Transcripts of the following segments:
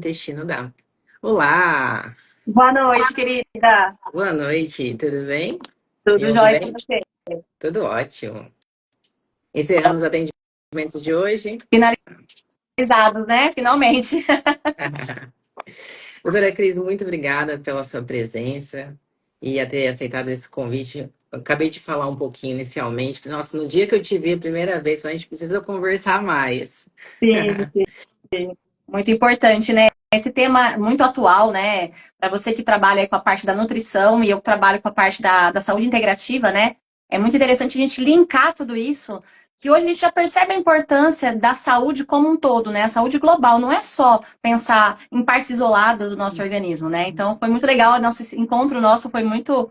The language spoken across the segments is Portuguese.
intestino dá. Olá, Boa noite, querida. boa noite, tudo bem? Me Tudo ouve jóia com bem? você? Tudo ótimo. Encerrando os atendimentos de hoje. Finalizados, né? Finalmente. Doutora Cris, muito obrigada pela sua presença e a ter aceitado esse convite. Eu acabei de falar um pouquinho inicialmente, nossa, no dia que eu te vi a primeira vez, a gente precisa conversar mais. Sim, sim. Muito importante, né? Esse tema muito atual, né? Para você que trabalha aí com a parte da nutrição e eu que trabalho com a parte da saúde integrativa, né? É muito interessante a gente linkar tudo isso, que hoje a gente já percebe a importância da saúde como um todo, né? A saúde global, não é só pensar em partes isoladas do nosso organismo, né? Então foi muito legal, o nosso encontro nosso foi muito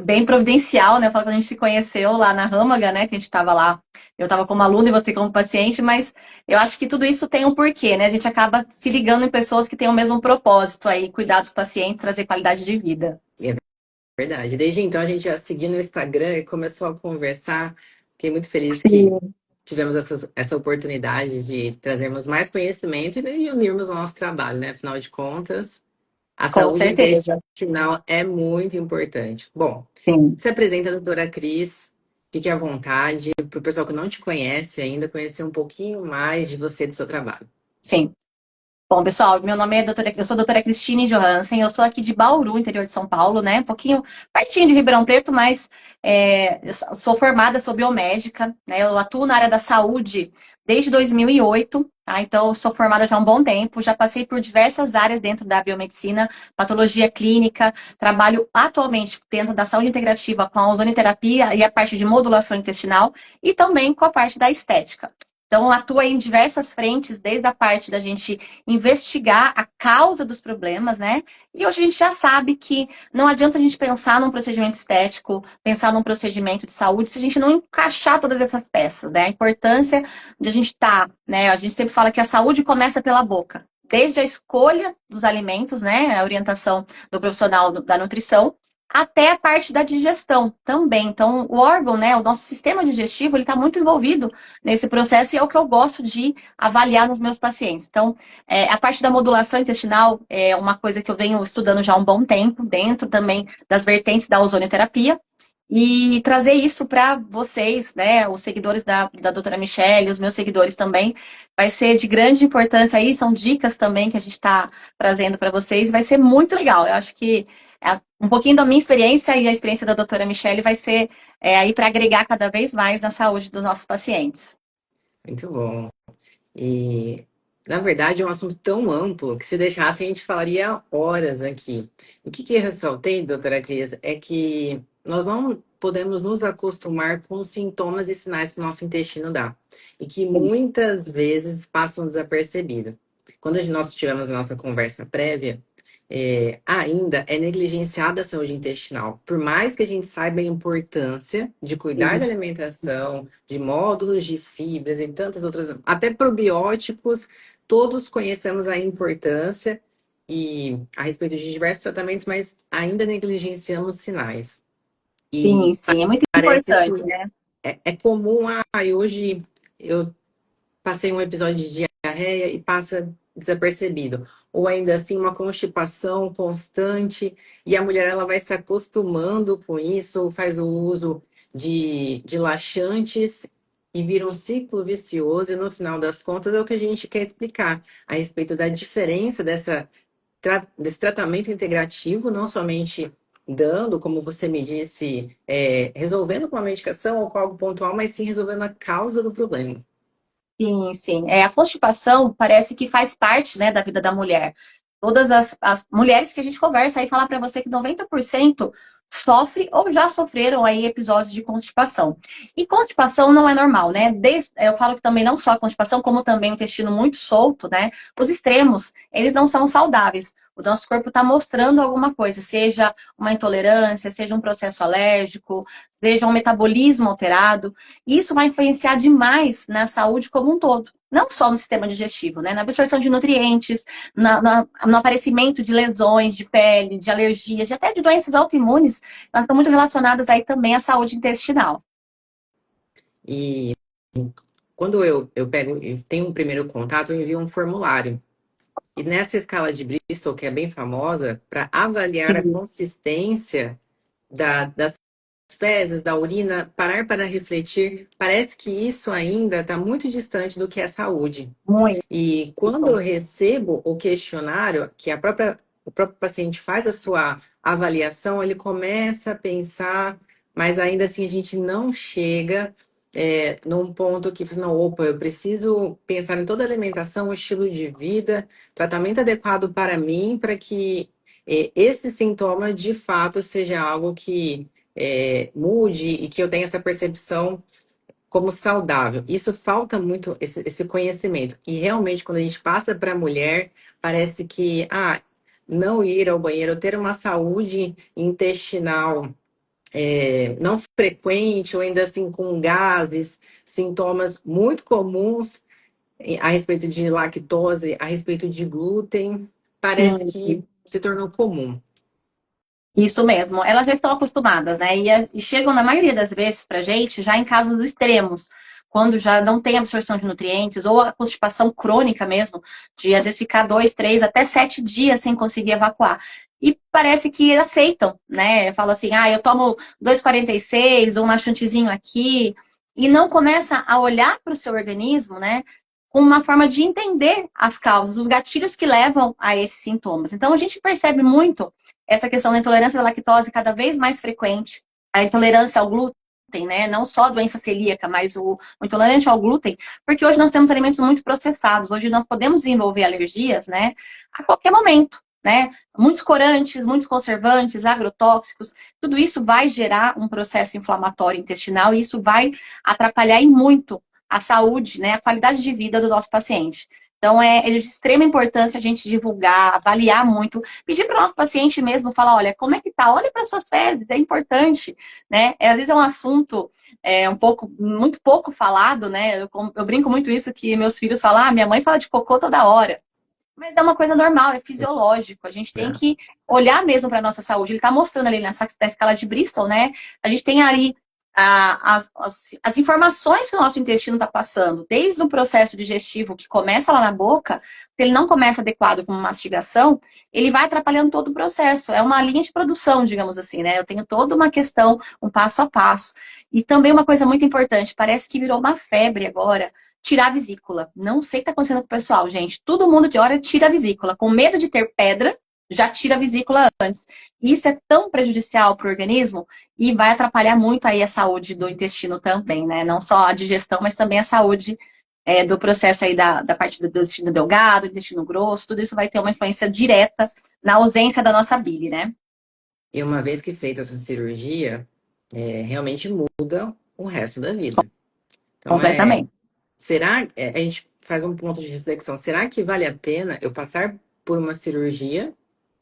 bem providencial, né? Quando a gente se conheceu lá na Râmaga, né? Que a gente estava lá, eu estava como aluna e você como paciente, mas eu acho que tudo isso tem um porquê, né? A gente acaba se ligando em pessoas que têm o mesmo propósito aí, cuidar dos pacientes, trazer qualidade de vida. É verdade. Desde então a gente já seguiu no Instagram e começou a conversar. Fiquei muito feliz que Sim, tivemos essa oportunidade de trazermos mais conhecimento e unirmos o nosso trabalho, né? Afinal de contas, a com saúde certeza. intestinal é muito importante. Bom, Sim. se apresenta a doutora Cris, fique à vontade, para o pessoal que não te conhece ainda, conhecer um pouquinho mais de você e do seu trabalho. Sim. Bom, pessoal, meu nome é eu sou a doutora Cristine Johansen, eu sou aqui de Bauru, interior de São Paulo, né? Um pouquinho pertinho de Ribeirão Preto, mas eu sou formada, sou biomédica, né? Eu atuo na área da saúde desde 2008, tá? Então, eu sou formada já há um bom tempo, já passei por diversas áreas dentro da biomedicina, patologia clínica, trabalho atualmente dentro da saúde integrativa com a ozonoterapia e a parte de modulação intestinal e também com a parte da estética. Então, atua em diversas frentes, desde a parte da gente investigar a causa dos problemas, né? E hoje a gente já sabe que não adianta a gente pensar num procedimento estético, pensar num procedimento de saúde, se a gente não encaixar todas essas peças, né? A importância de a gente estar, né? A gente sempre fala que a saúde começa pela boca. Desde a escolha dos alimentos, né? A orientação do profissional da nutrição, até a parte da digestão também. Então, o órgão, né? O nosso sistema digestivo, ele está muito envolvido nesse processo e é o que eu gosto de avaliar nos meus pacientes. Então, a parte da modulação intestinal é uma coisa que eu venho estudando já há um bom tempo, dentro também das vertentes da ozonioterapia, e trazer isso para vocês, né, os seguidores da doutora Michelle, os meus seguidores também, vai ser de grande importância aí, são dicas também que a gente está trazendo para vocês, vai ser muito legal. Eu acho que um pouquinho da minha experiência e a experiência da doutora Michelle vai ser aí para agregar cada vez mais na saúde dos nossos pacientes. Muito bom. E, na verdade, é um assunto tão amplo que se deixasse a gente falaria horas aqui. O que eu ressaltei, doutora Cris, é que nós não podemos nos acostumar com os sintomas e sinais que o nosso intestino dá. E que muitas vezes passam desapercebidos. Quando nós tivemos a nossa conversa prévia, ainda é negligenciada a saúde intestinal. Por mais que a gente saiba a importância de cuidar da Sim. alimentação, de módulos de fibras e tantas outras, até probióticos, todos conhecemos a importância e a respeito de diversos tratamentos, mas ainda negligenciamos sinais. Sim, E sim, é muito parece que importante, né? é comum, hoje eu passei um episódio de diarreia e passa desapercebido. Ou ainda assim, uma constipação constante, e a mulher ela vai se acostumando com isso, faz o uso de laxantes e vira um ciclo vicioso, e no final das contas é o que a gente quer explicar a respeito da diferença desse tratamento integrativo, não somente dando, como você me disse, resolvendo com uma medicação ou com algo pontual, mas sim resolvendo a causa do problema. Sim, sim. A constipação parece que faz parte, né, da vida da mulher. Todas as mulheres que a gente conversa aí falar para você que 90% sofre ou já sofreram aí episódios de constipação. E constipação não é normal, né? Eu falo que também não só a constipação, como também o intestino muito solto, né? Os extremos, eles não são saudáveis. O nosso corpo está mostrando alguma coisa, seja uma intolerância, seja um processo alérgico, seja um metabolismo alterado. Isso vai influenciar demais na saúde como um todo. Não só no sistema digestivo, né? Na absorção de nutrientes, no aparecimento de lesões de pele, de alergias, e até de doenças autoimunes, elas estão muito relacionadas aí também à saúde intestinal. E quando eu pego e tenho um primeiro contato, eu envio um formulário. E nessa escala de Bristol, que é bem famosa, para avaliar a Sim, consistência das fezes, da urina, parar para refletir, parece que isso ainda está muito distante do que é saúde. muito. E quando eu recebo o questionário, que o próprio paciente faz a sua avaliação, ele começa a pensar, mas ainda assim a gente não chega num ponto que, não, opa, eu preciso pensar em toda a alimentação, o estilo de vida, tratamento adequado para mim, para que esse sintoma de fato seja algo que mude e que eu tenha essa percepção como saudável. Isso falta muito, esse conhecimento. E realmente, quando a gente passa para a mulher, parece que não ir ao banheiro, ter uma saúde intestinal não frequente, ou ainda assim com gases, sintomas muito comuns a respeito de lactose, a respeito de glúten, parece que Sim. se tornou comum. Isso mesmo, elas já estão acostumadas, né? E chegam, na maioria das vezes, pra gente, já em casos extremos, quando já não tem absorção de nutrientes, ou a constipação crônica mesmo, de às vezes ficar 2, 3, até 7 dias sem conseguir evacuar. E parece que aceitam, né? Fala assim, eu tomo 2,46, um laxantezinho aqui, e não começa a olhar para o seu organismo, né? Com uma forma de entender as causas, os gatilhos que levam a esses sintomas. Então, a gente percebe muito essa questão da intolerância à lactose cada vez mais frequente, a intolerância ao glúten, né? Não só a doença celíaca, mas o intolerante ao glúten, porque hoje nós temos alimentos muito processados, hoje nós podemos desenvolver alergias, né? A qualquer momento, né? Muitos corantes, muitos conservantes, agrotóxicos, tudo isso vai gerar um processo inflamatório intestinal e isso vai atrapalhar e muito a saúde, né? A qualidade de vida do nosso paciente. Então, é de extrema importância a gente divulgar, avaliar muito, pedir para o nosso paciente mesmo, falar, olha, como é que tá? Olha para suas fezes, é importante, né? Às vezes é um assunto muito pouco falado, né? Eu brinco muito isso, que meus filhos falam, minha mãe fala de cocô toda hora. Mas é uma coisa normal, é fisiológico. A gente tem Né? que olhar mesmo para a nossa saúde. Ele está mostrando ali nessa escala de Bristol, né? A gente tem ali as informações que o nosso intestino está passando, desde o processo digestivo que começa lá na boca, se ele não começa adequado com mastigação, ele vai atrapalhando todo o processo. É uma linha de produção, digamos assim, né? Eu tenho toda uma questão, um passo a passo. E também uma coisa muito importante, parece que virou uma febre agora, tirar a vesícula. Não sei o que está acontecendo com o pessoal, gente. Todo mundo de hora tira a vesícula. Com medo de ter pedra, já tira a vesícula antes. Isso é tão prejudicial para o organismo e vai atrapalhar muito aí a saúde do intestino também, né? Não só a digestão, mas também a saúde do processo aí da parte do intestino delgado, intestino grosso, tudo isso vai ter uma influência direta na ausência da nossa bile, né? E uma vez que feita essa cirurgia, realmente muda o resto da vida. Então, Completamente. a gente faz um ponto de reflexão. Será que vale a pena eu passar por uma cirurgia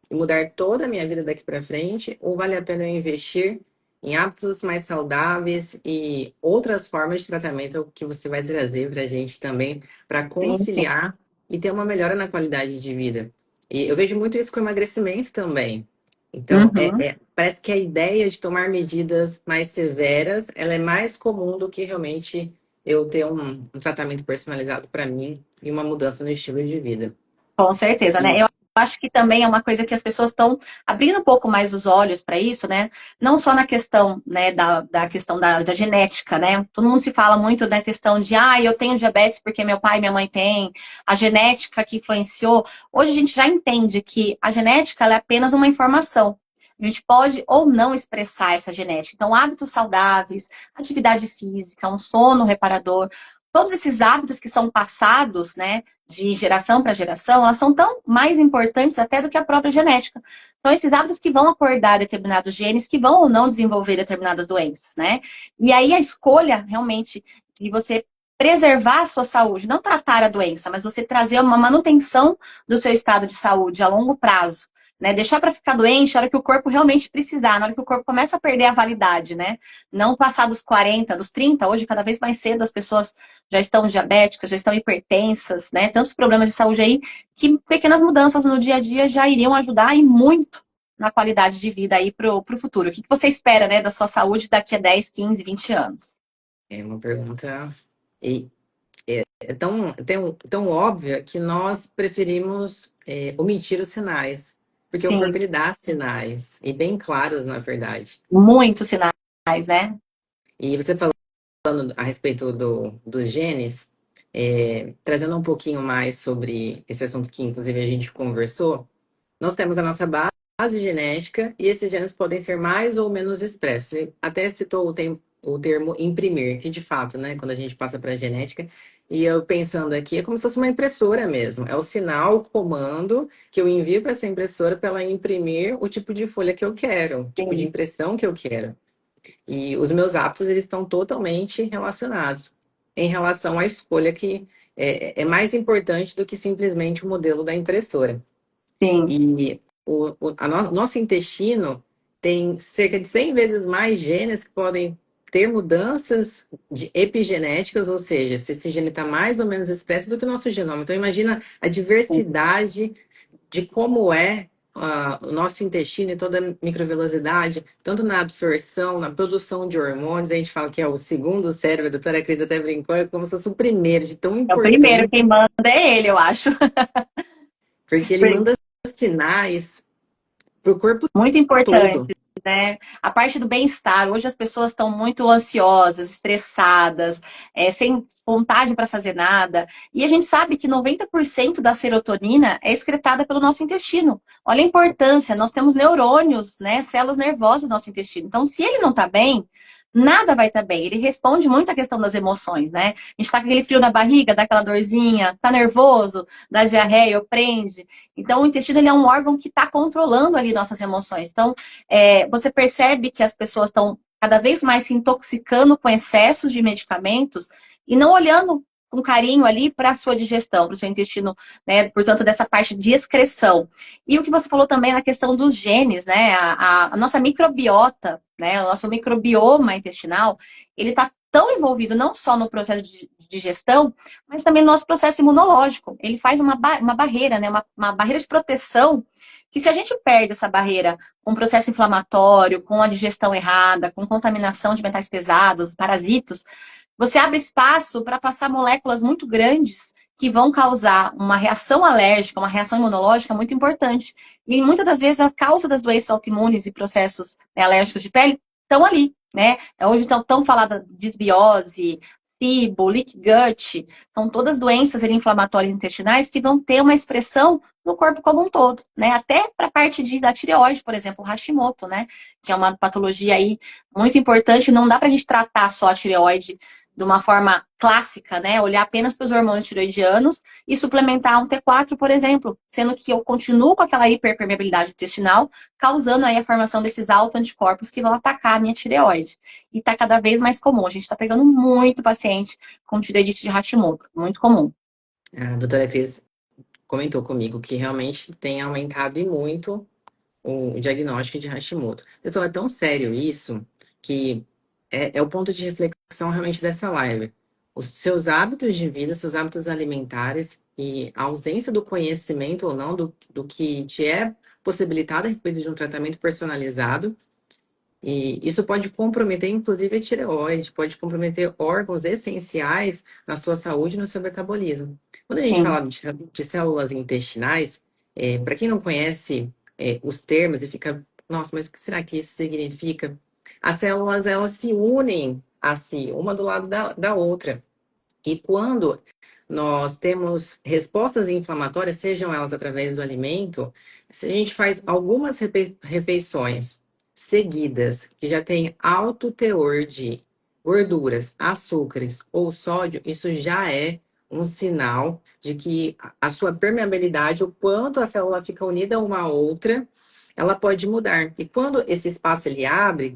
e mudar toda a minha vida daqui para frente? Ou vale a pena eu investir em hábitos mais saudáveis e outras formas de tratamento que você vai trazer para a gente também, para Sim, sim. conciliar e ter uma melhora na qualidade de vida? E eu vejo muito isso com emagrecimento também. Então, Uhum. parece que a ideia de tomar medidas mais severas, ela é mais comum do que realmente eu ter um tratamento personalizado para mim e uma mudança no estilo de vida. Com certeza, né? E, Eu acho que também é uma coisa que as pessoas estão abrindo um pouco mais os olhos para isso, né? Não só na questão, né, da questão da genética, né? Todo mundo se fala muito da questão de, eu tenho diabetes porque meu pai e minha mãe têm, a genética que influenciou. Hoje a gente já entende que a genética ela é apenas uma informação. A gente pode ou não expressar essa genética. Então, hábitos saudáveis, atividade física, um sono reparador, todos esses hábitos que são passados, né, de geração para geração, elas são tão mais importantes até do que a própria genética. São esses hábitos que vão acordar determinados genes que vão ou não desenvolver determinadas doenças, né? E aí a escolha realmente de você preservar a sua saúde, não tratar a doença, mas você trazer uma manutenção do seu estado de saúde a longo prazo, né? Deixar para ficar doente na hora que o corpo realmente precisar, na hora que o corpo começa a perder a validade, né? Não passar dos 40, dos 30, hoje cada vez mais cedo as pessoas já estão diabéticas, já estão hipertensas, né? Tantos problemas de saúde aí, que pequenas mudanças no dia a dia já iriam ajudar e muito na qualidade de vida aí pro futuro. O que você espera, né, da sua saúde daqui a 10, 15, 20 anos? é uma pergunta tão óbvia que nós preferimos omitir os sinais, porque o corpo Sim, ele dá sinais, e bem claros, na verdade. muitos sinais, né? E você falando a respeito dos genes, trazendo um pouquinho mais sobre esse assunto que, inclusive, a gente conversou, nós temos a nossa base genética e esses genes podem ser mais ou menos expressos. Você até citou o termo imprimir, que de fato, né, quando a gente passa para a genética, e eu pensando aqui, é como se fosse uma impressora mesmo. É o sinal, o comando que eu envio para essa impressora para ela imprimir o tipo de folha que eu quero, o tipo de Sim, impressão que eu quero. E os meus hábitos, eles estão totalmente relacionados em relação à escolha que é mais importante do que simplesmente o modelo da impressora. sim, E nosso intestino tem cerca de 100 vezes mais genes que podem ter mudanças epigenéticas, ou seja, se esse gene está mais ou menos expresso do que o nosso genoma. Então, imagina a sim. diversidade de como é o nosso intestino e toda a microvelocidade, tanto na absorção, na produção de hormônios, a gente fala que é o segundo cérebro, a doutora Cris até brincou, é como se fosse o primeiro, de tão É o primeiro, quem importante, manda é ele, eu acho. porque ele manda sinais para o corpo Muito importante, todo. né? A parte do bem-estar. Hoje as pessoas estão muito ansiosas, estressadas, sem vontade para fazer nada. E a gente sabe que 90% da serotonina é excretada pelo nosso intestino. Olha a importância, nós temos neurônios, né? Células nervosas no nosso intestino. Então, se ele não está bem, nada vai estar bem. Ele responde muito à questão das emoções, né? A gente tá com aquele frio na barriga, dá aquela dorzinha, tá nervoso, dá diarreia, ou prende. Então, o intestino ele é um órgão que está controlando ali nossas emoções. Então, você percebe que as pessoas estão cada vez mais se intoxicando com excessos de medicamentos e não olhando com carinho ali para a sua digestão, para o seu intestino, né? Portanto, dessa parte de excreção. E o que você falou também na questão dos genes, né? A nossa microbiota, né? O nosso microbioma intestinal, ele está tão envolvido não só no processo de digestão, mas também no nosso processo imunológico. Ele faz uma barreira, né? Uma barreira de proteção, que se a gente perde essa barreira com processo inflamatório, com a digestão errada, com contaminação de metais pesados, parasitos, você abre espaço para passar moléculas muito grandes que vão causar uma reação alérgica, uma reação imunológica muito importante. E muitas das vezes a causa das doenças autoimunes e processos, né, alérgicos de pele estão ali, né? Hoje estão tão falada disbiose, FIBO, leak gut, são todas doenças inflamatórias intestinais que vão ter uma expressão no corpo como um todo, né? Até para a parte da tireoide, por exemplo, o Hashimoto, né? Que é uma patologia aí muito importante. Não dá para a gente tratar só a tireoide de uma forma clássica, né? Olhar apenas para os hormônios tireoidianos e suplementar um T4, por exemplo, sendo que eu continuo com aquela hiperpermeabilidade intestinal, causando aí a formação desses autoanticorpos que vão atacar a minha tireoide. E está cada vez mais comum. A gente está pegando muito paciente com tireoidite de Hashimoto, muito comum. A doutora Cris comentou comigo que realmente tem aumentado e muito o diagnóstico de Hashimoto. Pessoal, é tão sério isso que é o ponto de reflexão realmente dessa live. Os seus hábitos de vida, seus hábitos alimentares e a ausência do conhecimento ou não do que te é possibilitado a respeito de um tratamento personalizado. E isso pode comprometer, inclusive, a tireoide, pode comprometer órgãos essenciais na sua saúde e no seu metabolismo. Quando a gente Sim, fala de células intestinais, para quem não conhece os termos e fica, nossa, mas o que será que isso significa? As células, elas se unem a si, uma do lado da outra. E quando nós temos respostas inflamatórias, sejam elas através do alimento, se a gente faz algumas refeições seguidas, que já tem alto teor de gorduras, açúcares ou sódio, isso já é um sinal de que a sua permeabilidade, o quanto a célula fica unida uma à outra, ela pode mudar. E quando esse espaço ele abre,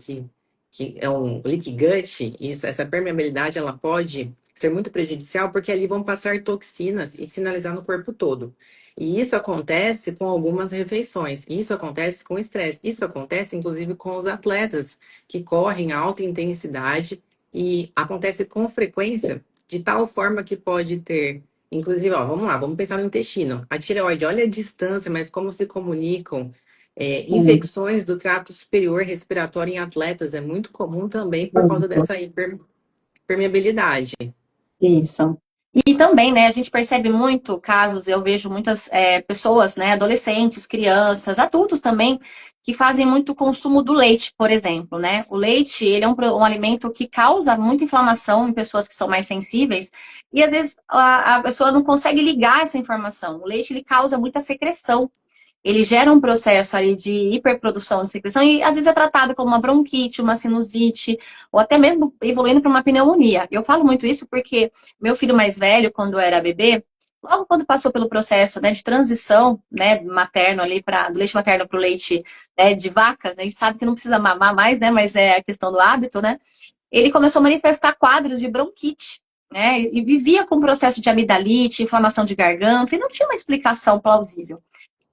que é um leak gut, isso, essa permeabilidade ela pode ser muito prejudicial, porque ali vão passar toxinas e sinalizar no corpo todo. E isso acontece com algumas refeições, isso acontece com estresse, isso acontece inclusive com os atletas que correm alta intensidade e acontece com frequência, de tal forma que pode ter, inclusive, ó, vamos lá, vamos pensar no intestino. A tireoide, olha a distância, mas como se comunicam. sim, Infecções do trato superior respiratório em atletas é muito comum também por causa muito. dessa hiperpermeabilidade. Isso. E também, né, a gente percebe muito casos, eu vejo muitas pessoas, né, adolescentes, crianças, adultos também, que fazem muito consumo do leite, por exemplo, né? O leite, ele é um alimento que causa muita inflamação em pessoas que são mais sensíveis, e às vezes a pessoa não consegue ligar essa informação. O leite, ele causa muita secreção. Ele gera um processo ali de hiperprodução de secreção e às vezes é tratado como uma bronquite, uma sinusite, ou até mesmo evoluindo para uma pneumonia. Eu falo muito isso porque meu filho mais velho, quando era bebê, logo quando passou pelo processo, né, de transição, né, materno ali para do leite materno para o leite, né, de vaca, né, a gente sabe que não precisa mamar mais, né, mas é a questão do hábito, né? Ele começou a manifestar quadros de bronquite, né? E vivia com processo de amidalite, inflamação de garganta, e não tinha uma explicação plausível.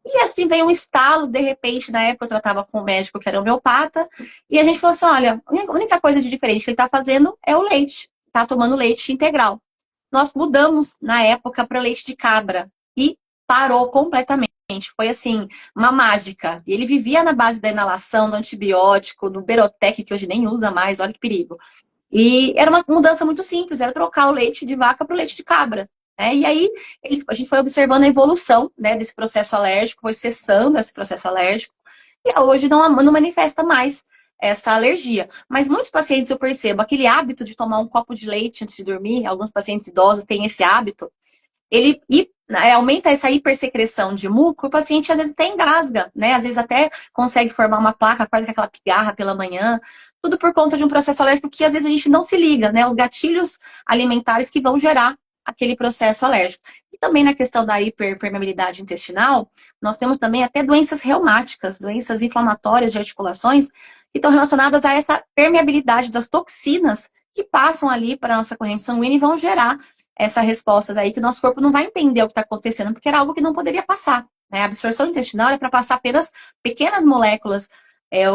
E assim veio um estalo, de repente, na época eu tratava com um médico que era homeopata, e a gente falou assim: olha, a única coisa de diferente que ele está fazendo é o leite, está tomando leite integral. Nós mudamos na época para leite de cabra e parou completamente. Foi assim, uma mágica. E ele vivia na base da inalação, do antibiótico, do Berotec, que hoje nem usa mais, olha que perigo. E era uma mudança muito simples, era trocar o leite de vaca para o leite de cabra. Né? E aí a gente foi observando a evolução, né, desse processo alérgico, foi cessando esse processo alérgico, e hoje não manifesta mais essa alergia. Mas muitos pacientes eu percebo aquele hábito de tomar um copo de leite antes de dormir, alguns pacientes idosos têm esse hábito, aumenta essa hipersecreção de muco, o paciente às vezes até engasga, né? Às vezes até consegue formar uma placa, acorda com aquela pigarra pela manhã, tudo por conta de um processo alérgico que às vezes a gente não se liga, né? Os gatilhos alimentares que vão gerar aquele processo alérgico. E também na questão da hiperpermeabilidade intestinal, nós temos também até doenças reumáticas, doenças inflamatórias de articulações, que estão relacionadas a essa permeabilidade das toxinas que passam ali para a nossa corrente sanguínea e vão gerar essas respostas aí que o nosso corpo não vai entender o que está acontecendo, porque era algo que não poderia passar. Né? A absorção intestinal é para passar apenas pequenas moléculas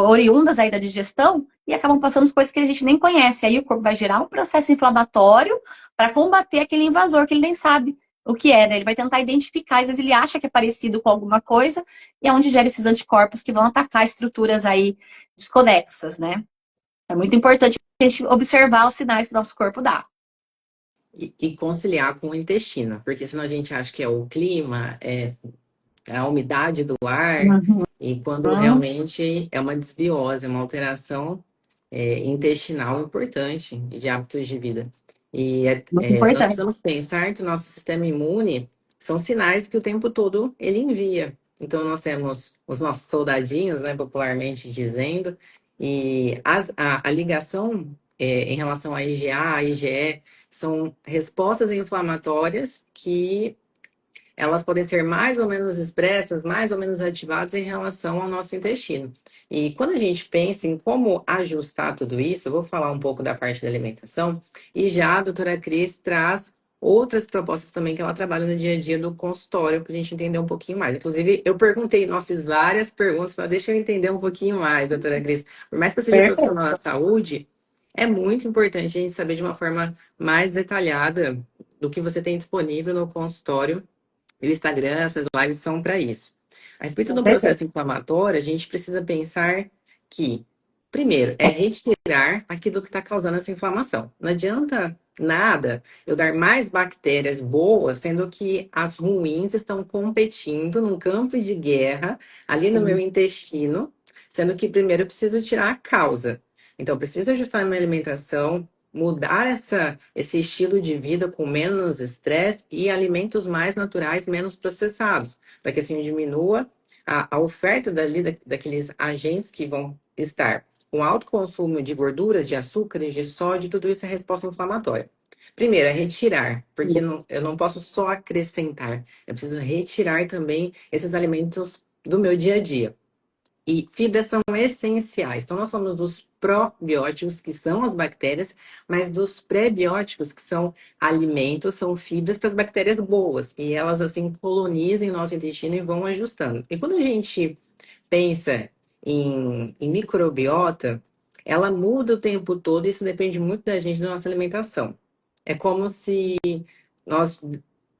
oriundas aí da digestão e acabam passando as coisas que a gente nem conhece. Aí o corpo vai gerar um processo inflamatório para combater aquele invasor que ele nem sabe o que é, né? Ele vai tentar identificar, às vezes ele acha que é parecido com alguma coisa, e é onde gera esses anticorpos que vão atacar estruturas aí desconexas, né? É muito importante a gente observar os sinais que o nosso corpo dá. E conciliar com o intestino, porque senão a gente acha que é o clima, é a umidade do ar, Uhum. e quando realmente é uma desbiose, uma alteração intestinal importante de hábitos de vida. E Muito nós importante. precisamos pensar que o nosso sistema imune são sinais que o tempo todo ele envia. Então, nós temos os nossos soldadinhos, né, popularmente dizendo, e a ligação em relação à IgA, à IgE, são respostas inflamatórias que elas podem ser mais ou menos expressas, mais ou menos ativadas em relação ao nosso intestino. E quando a gente pensa em como ajustar tudo isso, eu vou falar um pouco da parte da alimentação, e já a doutora Cris traz outras propostas também que ela trabalha no dia a dia do consultório, para a gente entender um pouquinho mais. Inclusive, eu perguntei, nós fiz várias perguntas para deixa eu entender um pouquinho mais, doutora Cris. Por mais que eu seja profissional da Perfeito. saúde, é muito importante a gente saber de uma forma mais detalhada do que você tem disponível no consultório e o Instagram, essas lives são para isso. A respeito do Perfeito. processo inflamatório, a gente precisa pensar que, primeiro, é retirar aquilo que está causando essa inflamação. Não adianta nada eu dar mais bactérias boas, sendo que as ruins estão competindo num campo de guerra ali no meu Sim. intestino, sendo que primeiro eu preciso tirar a causa. Então, eu preciso ajustar a minha alimentação, mudar esse estilo de vida com menos estresse e alimentos mais naturais, menos processados, para que assim diminua a oferta daqueles agentes que vão estar com alto consumo de gorduras, de açúcares, de sódio, tudo isso é resposta inflamatória. Primeiro, é retirar, porque eu não posso só acrescentar, eu preciso retirar também esses alimentos do meu dia a dia. E fibras são essenciais. Então, nós falamos dos probióticos, que são as bactérias, mas dos prebióticos, que são alimentos, são fibras para as bactérias boas. E elas, assim, colonizam o nosso intestino e vão ajustando. E quando a gente pensa em microbiota, ela muda o tempo todo, e isso depende muito da gente, da nossa alimentação. É como se nós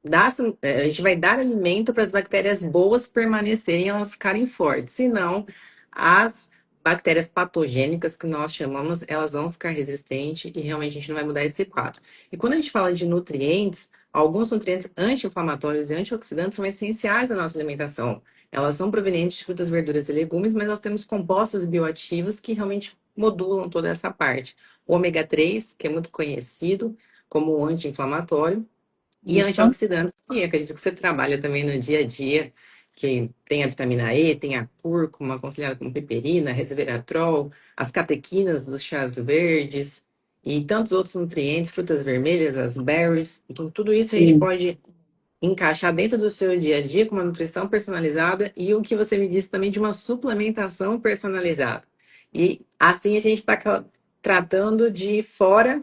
a gente vai dar alimento para as bactérias boas permanecerem, elas ficarem fortes. Senão, as bactérias patogênicas que nós chamamos, elas vão ficar resistentes e realmente a gente não vai mudar esse quadro. E quando a gente fala de nutrientes, alguns nutrientes anti-inflamatórios e antioxidantes são essenciais à nossa alimentação. Elas são provenientes de frutas, verduras e legumes, mas nós temos compostos bioativos que realmente modulam toda essa parte. O ômega 3, que é muito conhecido como anti-inflamatório, e Isso. antioxidantes, que acredito que você trabalha também no dia a dia, que tem a vitamina E, tem a cúrcuma, aconselhada com piperina, resveratrol, as catequinas dos chás verdes e tantos outros nutrientes, frutas vermelhas, as berries. Então, tudo isso a gente Sim. pode encaixar dentro do seu dia a dia com uma nutrição personalizada e o que você me disse também de uma suplementação personalizada. E assim a gente está tratando de fora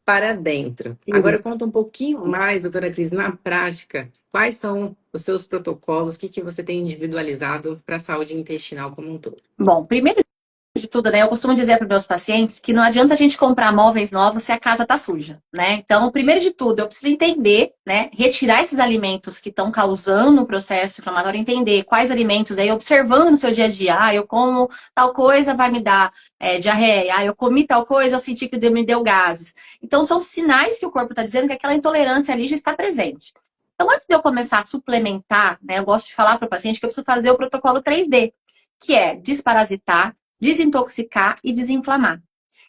para dentro. Agora Sim. conta um pouquinho mais, doutora Cris, na prática, quais são os seus protocolos, o que que você tem individualizado para a saúde intestinal como um todo? Bom, primeiro de tudo, né? Eu costumo dizer para os meus pacientes que não adianta a gente comprar móveis novos se a casa tá suja, né? Então, primeiro de tudo, eu preciso entender, né? Retirar esses alimentos que estão causando o processo inflamatório, entender quais alimentos, aí observando no seu dia a dia. Ah, eu como tal coisa, vai me dar diarreia. Ah, eu comi tal coisa, eu senti que me deu gases. Então, são sinais que o corpo está dizendo que aquela intolerância ali já está presente. Então, antes de eu começar a suplementar, né? Eu gosto de falar para o paciente que eu preciso fazer o protocolo 3D, que é desparasitar, desintoxicar e desinflamar.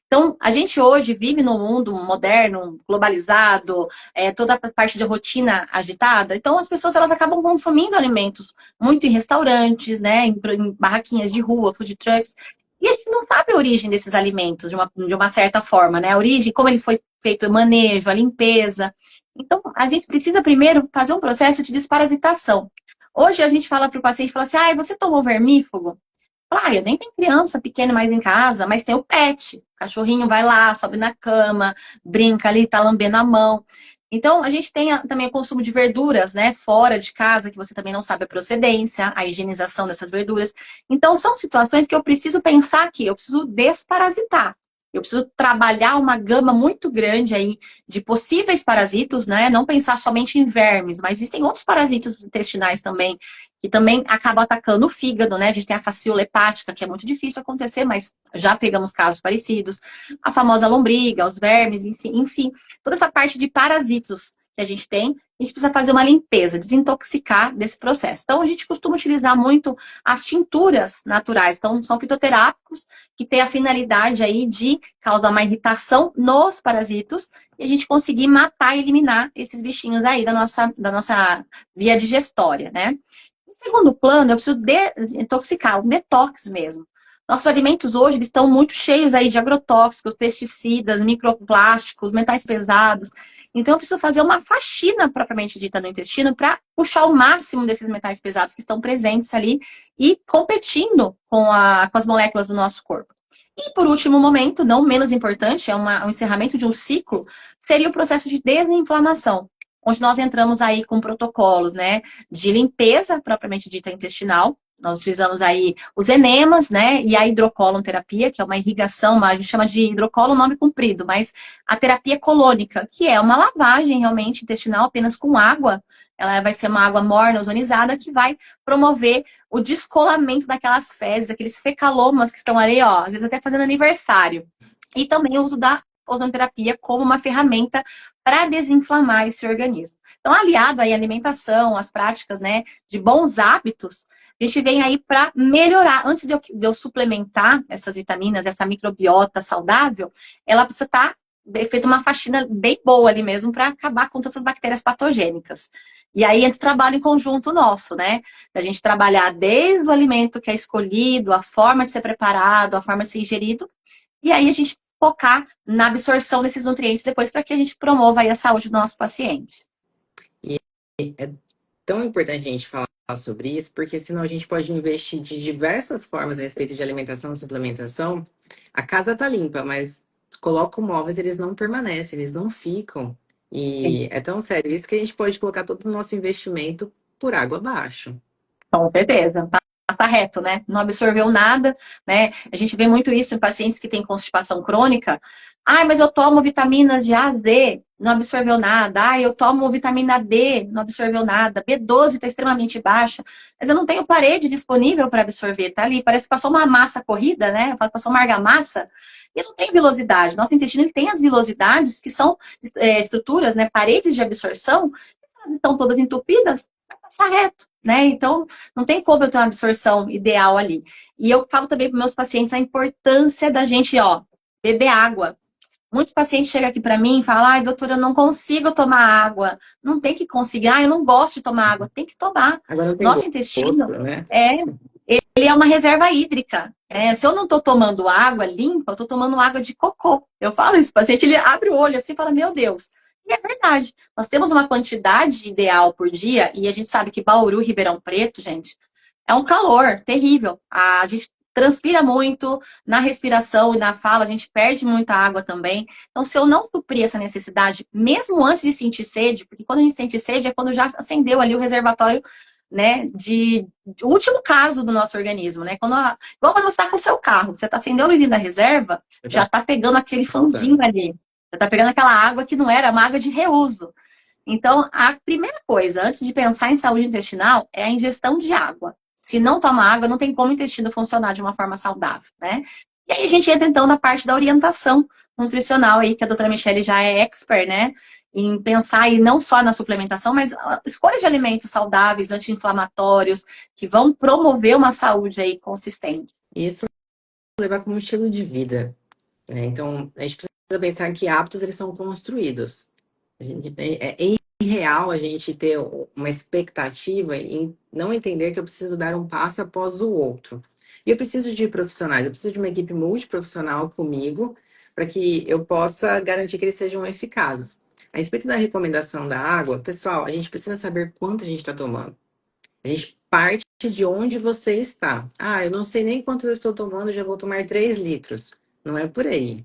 Então, a gente hoje vive num mundo moderno, globalizado, toda a parte de rotina agitada. Então, as pessoas elas acabam consumindo alimentos muito em restaurantes, né, em barraquinhas de rua, food trucks. E a gente não sabe a origem desses alimentos de uma certa forma, né? A origem, como ele foi feito o manejo, a limpeza. Então, a gente precisa primeiro fazer um processo de desparasitação. Hoje a gente fala para o paciente, fala assim, ah, você tomou vermífugo? Claro, nem tem criança pequena mais em casa, mas tem o pet. O cachorrinho vai lá, sobe na cama, brinca ali, tá lambendo a mão. Então, a gente tem também o consumo de verduras, né, fora de casa, que você também não sabe a procedência, a higienização dessas verduras. Então, são situações que eu preciso pensar aqui, eu preciso desparasitar. Eu preciso trabalhar uma gama muito grande aí de possíveis parasitos, né? Não pensar somente em vermes, mas existem outros parasitos intestinais também que também acaba atacando o fígado, né? A gente tem a fascíola hepática, que é muito difícil acontecer, mas já pegamos casos parecidos. A famosa lombriga, os vermes, enfim, toda essa parte de parasitos que a gente tem, a gente precisa fazer uma limpeza, desintoxicar desse processo. Então, a gente costuma utilizar muito as tinturas naturais. Então, são fitoterápicos que têm a finalidade aí de causar uma irritação nos parasitos e a gente conseguir matar e eliminar esses bichinhos aí da nossa via digestória, né? Em segundo plano, eu preciso desintoxicar, um detox mesmo. Nossos alimentos hoje eles estão muito cheios aí de agrotóxicos, pesticidas, microplásticos, metais pesados. Então, eu preciso fazer uma faxina propriamente dita no intestino para puxar o máximo desses metais pesados que estão presentes ali e competindo com as moléculas do nosso corpo. E, por último momento, não menos importante, um encerramento de um ciclo, seria o processo de desinflamação, onde nós entramos aí com protocolos, né, de limpeza propriamente dita intestinal. Nós utilizamos aí os enemas, né, e a hidrocolonterapia, que é uma irrigação, a gente chama de hidrocolo, nome comprido, mas a terapia colônica, que é uma lavagem realmente intestinal apenas com água. Ela vai ser uma água morna, ozonizada, que vai promover o descolamento daquelas fezes, aqueles fecalomas que estão ali, ó, às vezes até fazendo aniversário. E também o uso da ozonoterapia como uma ferramenta para desinflamar esse organismo. Então, aliado aí à alimentação, às práticas, né, de bons hábitos, a gente vem aí para melhorar. Antes de eu suplementar essas vitaminas, essa microbiota saudável, ela precisa estar feita uma faxina bem boa ali mesmo para acabar com todas as bactérias patogênicas. E aí entra o trabalho em conjunto nosso, né? A gente trabalhar desde o alimento que é escolhido, a forma de ser preparado, a forma de ser ingerido, e aí a gente focar na absorção desses nutrientes depois para que a gente promova aí a saúde do nosso paciente. E é tão importante a gente falar sobre isso, porque senão a gente pode investir de diversas formas a respeito de alimentação e suplementação. A casa tá limpa, mas coloca móveis, eles não permanecem, eles não ficam. E é tão sério isso que a gente pode colocar todo o nosso investimento por água abaixo. Com certeza. Passa reto, né? Não absorveu nada, né? A gente vê muito isso em pacientes que têm constipação crônica. Ai, mas eu tomo vitaminas de A a Z, não absorveu nada. Ai, eu tomo vitamina D, não absorveu nada. B12 está extremamente baixa. Mas eu não tenho parede disponível para absorver. Tá ali, parece que passou uma massa corrida, né? Passou uma argamassa. E não tem velocidade. Nosso intestino ele tem as velocidades, que são estruturas, né? Paredes de absorção, elas estão todas entupidas, vai passar reto, né? Então, não tem como eu ter uma absorção ideal ali. E eu falo também para meus pacientes a importância da gente, ó, beber água. Muitos pacientes chegam aqui para mim e falam, ai, doutora, eu não consigo tomar água. Não tem que conseguir, ai, eu não gosto de tomar água. Tem que tomar. Agora não tem Nosso intestino gosto, né? ele é uma reserva hídrica. Se eu não estou tomando água limpa, eu estou tomando água de cocô. Eu falo isso, o paciente ele abre o olho assim e fala, meu Deus. E é verdade. Nós temos uma quantidade ideal por dia e a gente sabe que Bauru, Ribeirão Preto, gente, é um calor terrível. A gente transpira muito na respiração e na fala, a gente perde muita água também. Então, se eu não suprir essa necessidade, mesmo antes de sentir sede, porque quando a gente sente sede é quando já acendeu ali o reservatório, né, de último caso do nosso organismo, né? Igual quando você está com o seu carro, você está acendendo a luzinha da reserva, já está pegando aquele fundinho ali, já está pegando aquela água que não era uma água de reuso. Então, a primeira coisa, antes de pensar em saúde intestinal, é a ingestão de água. Se não toma água, não tem como o intestino funcionar de uma forma saudável, né? E aí a gente entra, então, na parte da orientação nutricional aí, que a doutora Michele já é expert, né? Em pensar aí não só na suplementação, mas a escolha de alimentos saudáveis, anti-inflamatórios, que vão promover uma saúde aí consistente. Isso levar como estilo de vida, né? Então, a gente precisa pensar que hábitos, eles são construídos. É irreal a gente ter uma expectativa e não entender que eu preciso dar um passo após o outro. E eu preciso de profissionais, eu preciso de uma equipe multiprofissional comigo para que eu possa garantir que eles sejam eficazes. A respeito da recomendação da água, pessoal, a gente precisa saber quanto a gente está tomando. A gente parte de onde você está. Ah, eu não sei nem quanto eu estou tomando, já vou tomar 3 litros. Não é por aí.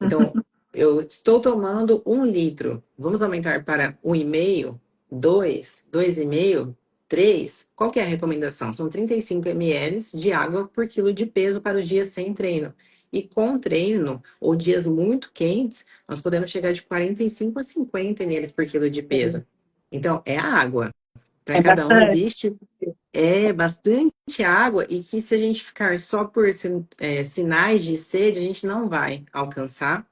Então, eu estou tomando 1 litro. Vamos aumentar para 1,5, 2, 2,5, 3. Qual que é a recomendação? São 35 ml de água por quilo de peso para os dias sem treino. E com treino, ou dias muito quentes, nós podemos chegar de 45 a 50 ml por quilo de peso. Então, é a água. Para É cada um bastante. existe bastante água e que se a gente ficar só por sinais de sede, a gente não vai alcançar.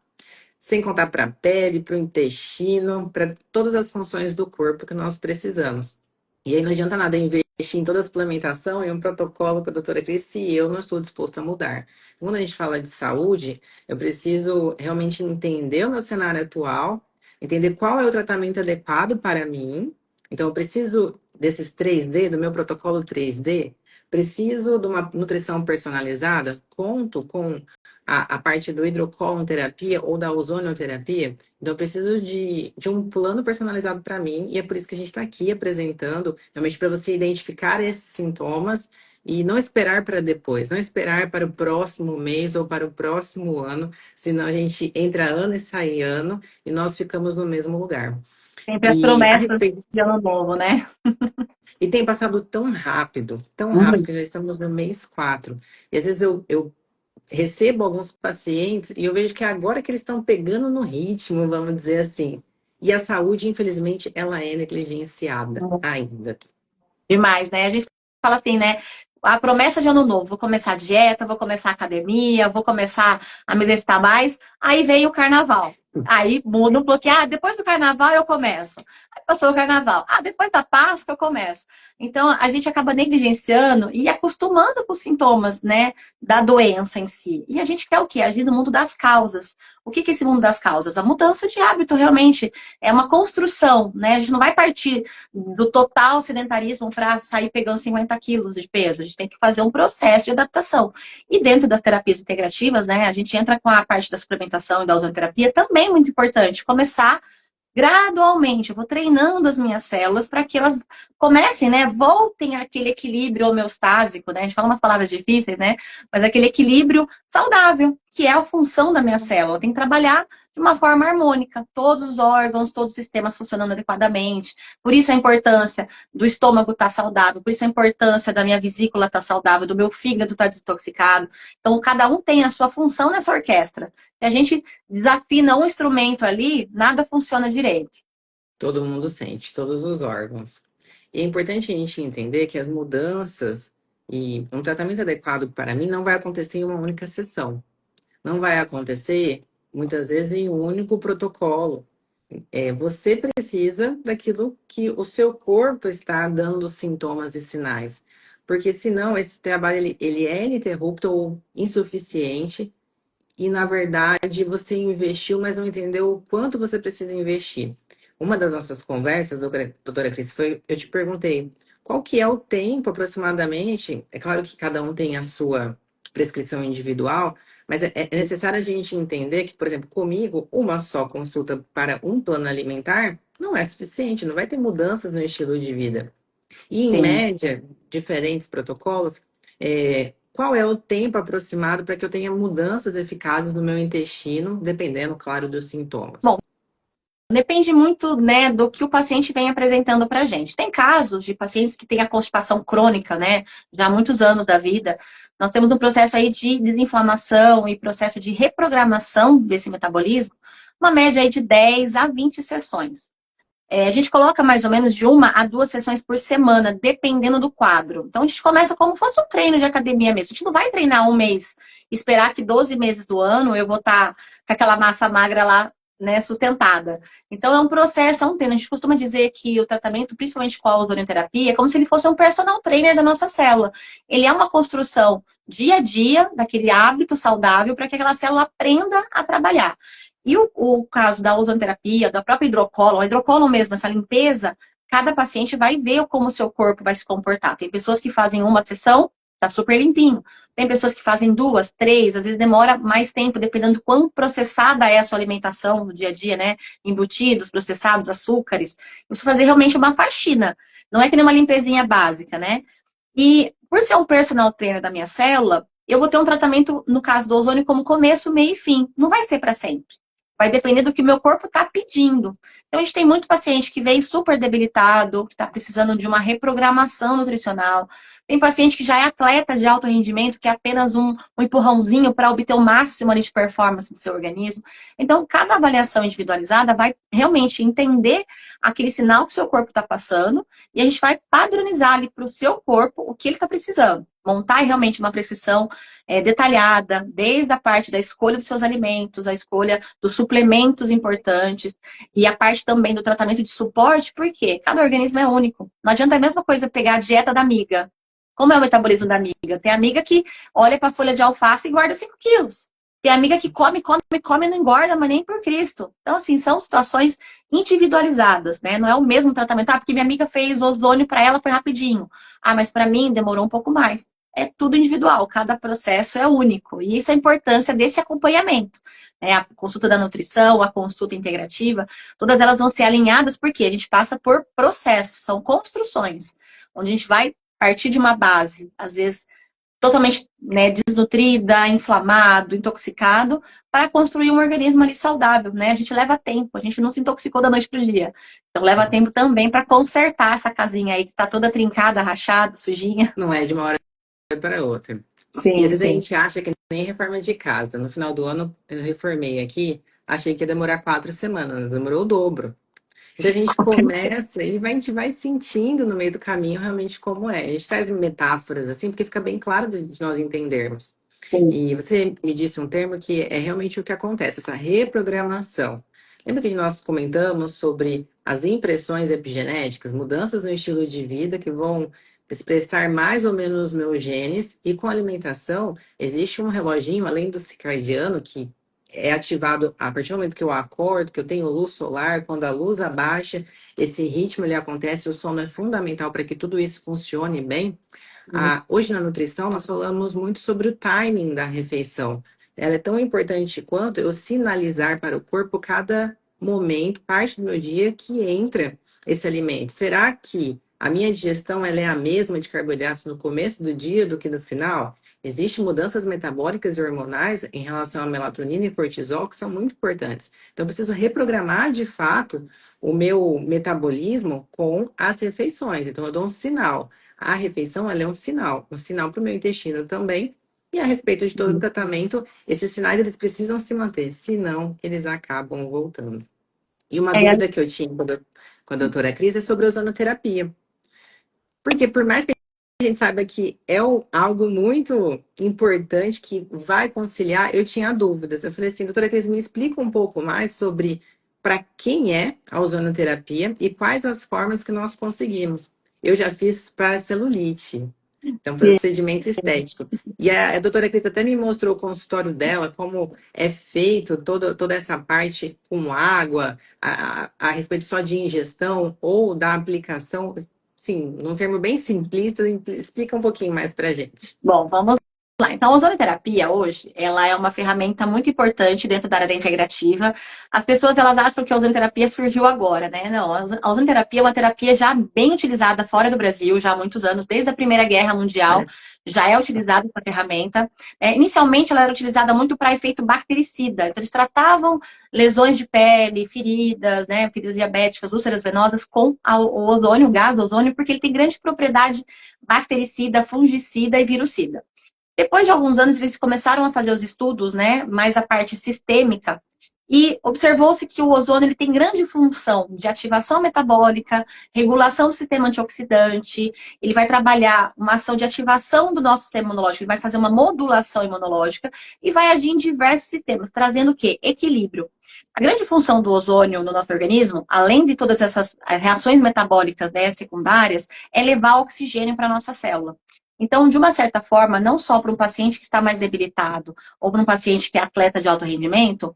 Sem contar para a pele, para o intestino, para todas as funções do corpo que nós precisamos. E aí não adianta nada investir em toda a suplementação e um protocolo que a doutora Cris e eu não estou disposto a mudar. Quando a gente fala de saúde, eu preciso realmente entender o meu cenário atual, entender qual é o tratamento adequado para mim. Então, eu preciso desses 3D, do meu protocolo 3D, preciso de uma nutrição personalizada, conto com a parte do hidrocolonterapia ou da ozonioterapia. Então, eu preciso de um plano personalizado para mim, e é por isso que a gente está aqui apresentando, realmente para você identificar esses sintomas e não esperar para depois, não esperar para o próximo mês ou para o próximo ano, senão a gente entra ano e sai ano e nós ficamos no mesmo lugar. Sempre as E a promessas respeito. de ano novo, né? E tem passado tão rápido que já estamos no mês 4. E às vezes eu recebo alguns pacientes e eu vejo que agora que eles estão pegando no ritmo, vamos dizer assim. E a saúde, infelizmente, ela é negligenciada ainda. Demais, né? A gente fala assim, né? A promessa de ano novo, vou começar a dieta, vou começar a academia, vou começar a me exercitar mais. Aí vem o carnaval. Aí muda um pouquinho. Ah, depois do carnaval eu começo. Aí passou o carnaval. Ah, depois da Páscoa eu começo. Então a gente acaba negligenciando e acostumando com os sintomas, né, da doença em si. E a gente quer o quê? Agir no mundo das causas. O que é esse mundo das causas? A mudança de hábito, realmente. É uma construção, né? A gente não vai partir do total sedentarismo para sair pegando 50 quilos de peso. A gente tem que fazer um processo de adaptação. E dentro das terapias integrativas, né, a gente entra com a parte da suplementação e da ozonoterapia, também muito importante. Começar gradualmente, eu vou treinando as minhas células para que elas comecem, né, voltem àquele equilíbrio homeostásico, né, a gente fala umas palavras difíceis, né, mas aquele equilíbrio saudável, que é a função da minha célula, tem que trabalhar de uma forma harmônica, todos os órgãos, todos os sistemas funcionando adequadamente. Por isso a importância do estômago estar saudável, por isso a importância da minha vesícula estar saudável, do meu fígado estar desintoxicado. Então, cada um tem a sua função nessa orquestra. Se a gente desafina um instrumento ali, nada funciona direito. Todo mundo sente, todos os órgãos. E é importante a gente entender que as mudanças e um tratamento adequado para mim não vai acontecer em uma única sessão. Não vai acontecer, muitas vezes, em um único protocolo. Você precisa daquilo que o seu corpo está dando sintomas e sinais. Porque senão esse trabalho ele é ininterrupto ou insuficiente e, na verdade, você investiu, mas não entendeu o quanto você precisa investir. Uma das nossas conversas, doutora Cris, foi, eu te perguntei qual que é o tempo aproximadamente. É claro que cada um tem a sua prescrição individual, mas é necessário a gente entender que, por exemplo, comigo, uma só consulta para um plano alimentar não é suficiente, não vai ter mudanças no estilo de vida. E, em Sim. média, diferentes protocolos, qual é o tempo aproximado para que eu tenha mudanças eficazes no meu intestino, dependendo, claro, dos Bom, sintomas? depende muito, né, do que o paciente vem apresentando para a gente. Tem casos de pacientes que têm a constipação crônica, né, já há muitos anos da vida. Nós temos um processo aí de desinflamação e processo de reprogramação desse metabolismo, uma média aí de 10 a 20 sessões. A gente coloca mais ou menos de 1 a 2 sessões por semana, dependendo do quadro. Então, a gente começa como se fosse um treino de academia mesmo. A gente não vai treinar um mês, esperar que 12 meses do ano eu vou estar com aquela massa magra lá, né, sustentada. Então, é um processo, é um treino. A gente costuma dizer que o tratamento, principalmente com a ozonioterapia, é como se ele fosse um personal trainer da nossa célula. Ele é uma construção dia a dia daquele hábito saudável para que aquela célula aprenda a trabalhar. E o caso da ozonoterapia, da própria hidrocolo, a hidrocolo mesmo, essa limpeza, cada paciente vai ver como o seu corpo vai se comportar. Tem pessoas que fazem uma sessão, tá super limpinho. Tem pessoas que fazem 2, 3, às vezes demora mais tempo, dependendo do quão processada é a sua alimentação no dia a dia, né? Embutidos, processados, açúcares. Isso fazer realmente uma faxina. Não é que nem uma limpezinha básica, né? E por ser um personal trainer da minha célula, eu vou ter um tratamento, no caso do ozônio, como começo, meio e fim. Não vai ser para sempre. Vai depender do que o meu corpo está pedindo. Então, a gente tem muito paciente que vem super debilitado, que está precisando de uma reprogramação nutricional. Tem paciente que já é atleta de alto rendimento, que é apenas um empurrãozinho para obter o máximo ali de performance do seu organismo. Então, cada avaliação individualizada vai realmente entender aquele sinal que o seu corpo está passando e a gente vai padronizar ali para o seu corpo o que ele está precisando. Montar realmente uma prescrição detalhada, desde a parte da escolha dos seus alimentos, a escolha dos suplementos importantes e a parte também do tratamento de suporte, porque cada organismo é único. Não adianta a mesma coisa pegar a dieta da amiga. Como é o metabolismo da amiga? Tem amiga que olha para a folha de alface e guarda 5 quilos. Tem amiga que come, come, come e não engorda, mas nem por Cristo. Então, assim, são situações individualizadas, né? Não é o mesmo tratamento. Ah, porque minha amiga fez ozônio para ela, foi rapidinho. Ah, mas para mim demorou um pouco mais. É tudo individual, cada processo é único. E isso é a importância desse acompanhamento. Né? A consulta da nutrição, a consulta integrativa, todas elas vão ser alinhadas porque a gente passa por processos, são construções, onde a gente vai partir de uma base, às vezes totalmente, né, desnutrida, inflamado, intoxicado, para construir um organismo ali saudável, né? A gente leva tempo, a gente não se intoxicou da noite para o dia. Então leva tempo também para consertar essa casinha aí que está toda trincada, rachada, sujinha. Não é de uma hora para outra. E às Sim, vezes a sim. gente acha que nem reforma de casa. No final do ano, eu reformei aqui, achei que ia demorar 4 semanas, demorou o dobro. Então a gente começa e a gente vai sentindo no meio do caminho realmente como é. A gente traz metáforas assim, porque fica bem claro de nós entendermos. Sim. E você me disse um termo que é realmente o que acontece, essa reprogramação. Lembra que nós comentamos sobre as impressões epigenéticas, mudanças no estilo de vida que vão expressar mais ou menos os meus genes, e com a alimentação existe um reloginho, além do circadiano, que é ativado a partir do momento que eu acordo, que eu tenho luz solar, quando a luz abaixa, esse ritmo ele acontece, o sono é fundamental para que tudo isso funcione bem. Hoje na nutrição nós falamos muito sobre o timing da refeição. Ela é tão importante quanto eu sinalizar para o corpo cada momento, parte do meu dia que entra esse alimento. Será que A minha digestão ela é a mesma de carboidratos no começo do dia do que no final? Existem mudanças metabólicas e hormonais em relação à melatonina e cortisol que são muito importantes. Então, eu preciso reprogramar de fato o meu metabolismo com as refeições. Então, eu dou um sinal. A refeição ela é um sinal para o meu intestino também. E a respeito de todo o Sim. tratamento, esses sinais eles precisam se manter, senão eles acabam voltando. E uma É, dúvida que eu tinha com a doutora Cris é sobre a ozonoterapia. Porque por mais que a gente saiba que é algo muito importante que vai conciliar, eu tinha dúvidas. Eu falei assim, doutora Cris, me explica um pouco mais sobre para quem é a ozonoterapia e quais as formas que nós conseguimos. Eu já fiz para celulite, então procedimento estético. E a doutora Cris até me mostrou o consultório dela, como é feito toda essa parte com água, a respeito só de ingestão ou da aplicação. Sim, num termo bem simplista, explica um pouquinho mais pra gente. bom, vamos lá. Então, a ozonoterapia hoje, ela é uma ferramenta muito importante dentro da área da integrativa. As pessoas, elas acham que a ozonoterapia surgiu agora, né? Não, a ozonoterapia é uma terapia já bem utilizada fora do Brasil, já há muitos anos, desde a Primeira Guerra Mundial, Olha, já é utilizada essa ferramenta. Inicialmente, ela era utilizada muito para efeito bactericida. Então, eles tratavam lesões de pele, feridas, né? Feridas diabéticas, úlceras venosas, com o ozônio, o gás do ozônio, porque ele tem grande propriedade bactericida, fungicida e virucida. Depois de alguns anos, eles começaram a fazer os estudos, né, mais a parte sistêmica, e observou-se que o ozônio ele tem grande função de ativação metabólica, regulação do sistema antioxidante, ele vai trabalhar uma ação de ativação do nosso sistema imunológico, ele vai fazer uma modulação imunológica e vai agir em diversos sistemas, trazendo o quê? Equilíbrio. A grande função do ozônio no nosso organismo, além de todas essas reações metabólicas, né, secundárias, é levar oxigênio para a nossa célula. Então, de uma certa forma, não só para um paciente que está mais debilitado ou para um paciente que é atleta de alto rendimento,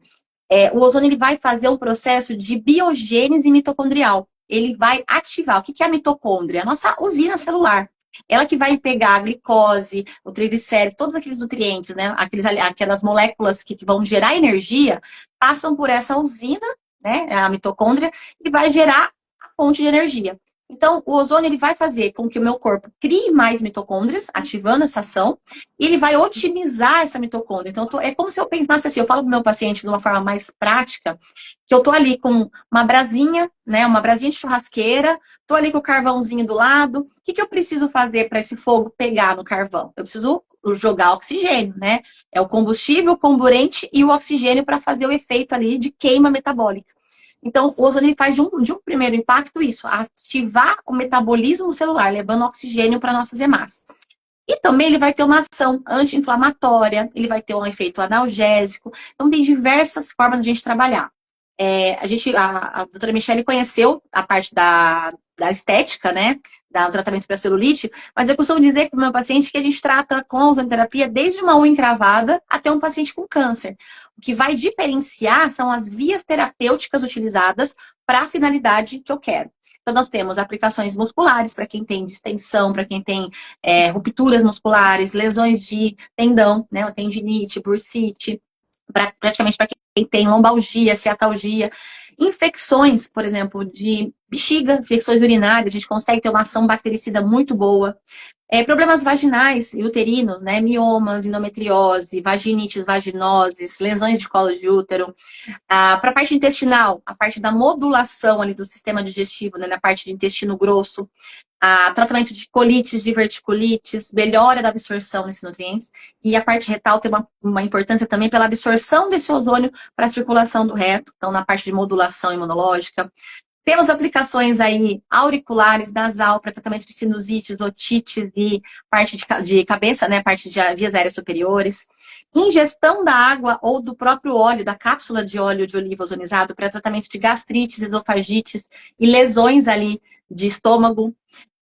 o ozônio ele vai fazer um processo de biogênese mitocondrial. Ele vai ativar. O que é a mitocôndria? A nossa usina celular. Ela que vai pegar a glicose, o triglicérides, todos aqueles nutrientes, né? Aquelas moléculas que vão gerar energia, passam por essa usina, né? A mitocôndria, e vai gerar a fonte de energia. Então, o ozônio ele vai fazer com que o meu corpo crie mais mitocôndrias, ativando essa ação, e ele vai otimizar essa mitocôndria. Então, é como se eu pensasse assim, eu falo para o meu paciente de uma forma mais prática, que eu estou ali com uma brasinha, né, uma brasinha de churrasqueira, estou ali com o carvãozinho do lado. O que eu preciso fazer para esse fogo pegar no carvão? Eu preciso jogar oxigênio, né? É o combustível, o comburente e o oxigênio para fazer o efeito ali de queima metabólica. Então, o ozônio faz de um primeiro impacto isso, ativar o metabolismo celular, levando oxigênio para nossas hemácias. E também ele vai ter uma ação anti-inflamatória, ele vai ter um efeito analgésico. Então, tem diversas formas de a gente trabalhar. A doutora Michele conheceu a parte da estética, né? Do tratamento para celulite, mas eu costumo dizer para o meu paciente que a gente trata com a ozonoterapia desde uma unha encravada até um paciente com câncer. O que vai diferenciar são as vias terapêuticas utilizadas para a finalidade que eu quero. Então, nós temos aplicações musculares para quem tem distensão, para quem tem rupturas musculares, lesões de tendão, né? Tendinite, bursite, praticamente para quem tem lombalgia, ciatalgia, infecções, por exemplo, de bexiga, infecções urinárias, a gente consegue ter uma ação bactericida muito boa. Problemas vaginais e uterinos, né? Miomas, endometriose, vaginites, vaginoses, lesões de colo de útero. Para a parte intestinal, a parte da modulação ali do sistema digestivo, né? Na parte de intestino grosso, tratamento de colites, diverticulites, melhora da absorção desses nutrientes. E a parte retal tem uma importância também pela absorção desse ozônio para a circulação do reto, então na parte de modulação imunológica. Temos aplicações aí auriculares, nasal, para tratamento de sinusites, otites e parte de cabeça, né? Parte de vias aéreas superiores. Ingestão da água ou do próprio óleo, da cápsula de óleo de oliva ozonizado para tratamento de gastrites, esofagites e lesões ali de estômago.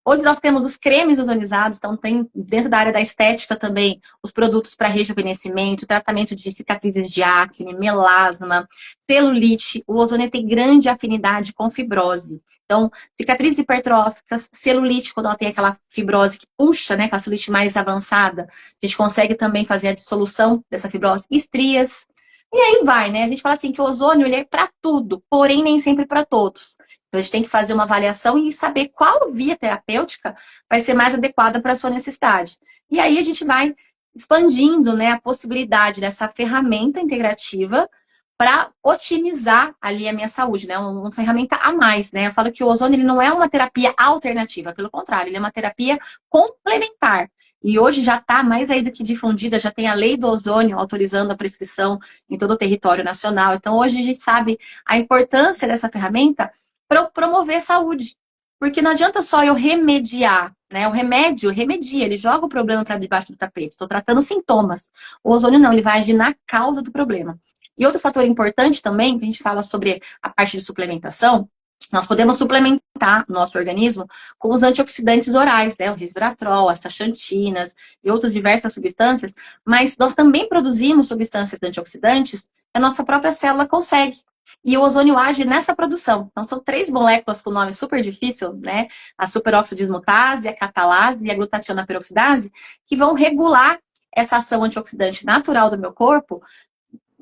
Hoje nós temos os cremes ozonizados, então tem dentro da área da estética também os produtos para rejuvenescimento, tratamento de cicatrizes de acne, melasma, celulite. O ozônio tem grande afinidade com fibrose. Então, cicatrizes hipertróficas, celulite, quando ela tem aquela fibrose que puxa, né, aquela celulite mais avançada, a gente consegue também fazer a dissolução dessa fibrose, estrias. E aí vai, né? A gente fala assim que o ozônio ele é para tudo, porém nem sempre para todos. Então, a gente tem que fazer uma avaliação e saber qual via terapêutica vai ser mais adequada para a sua necessidade. E aí a gente vai expandindo, né, a possibilidade dessa ferramenta integrativa para otimizar ali a minha saúde, né? Uma ferramenta a mais, né? Eu falo que o ozônio ele não é uma terapia alternativa, pelo contrário, ele é uma terapia complementar. E hoje já está mais aí do que difundida, já tem a lei do ozônio autorizando a prescrição em todo o território nacional. Então, hoje a gente sabe a importância dessa ferramenta para promover saúde. Porque não adianta só eu remediar, né? O remédio remedia, ele joga o problema para debaixo do tapete. Estou tratando sintomas. O ozônio não, ele vai agir na causa do problema. E outro fator importante também, que a gente fala sobre a parte de suplementação, nós podemos suplementar o nosso organismo com os antioxidantes orais, né? O resveratrol, as taxantinas e outras diversas substâncias, mas nós também produzimos substâncias antioxidantes que a nossa própria célula consegue. E o ozônio age nessa produção. Então, são 3 moléculas com nome super difícil, né? A superóxido dismutase, a catalase e a glutationa peroxidase, que vão regular essa ação antioxidante natural do meu corpo,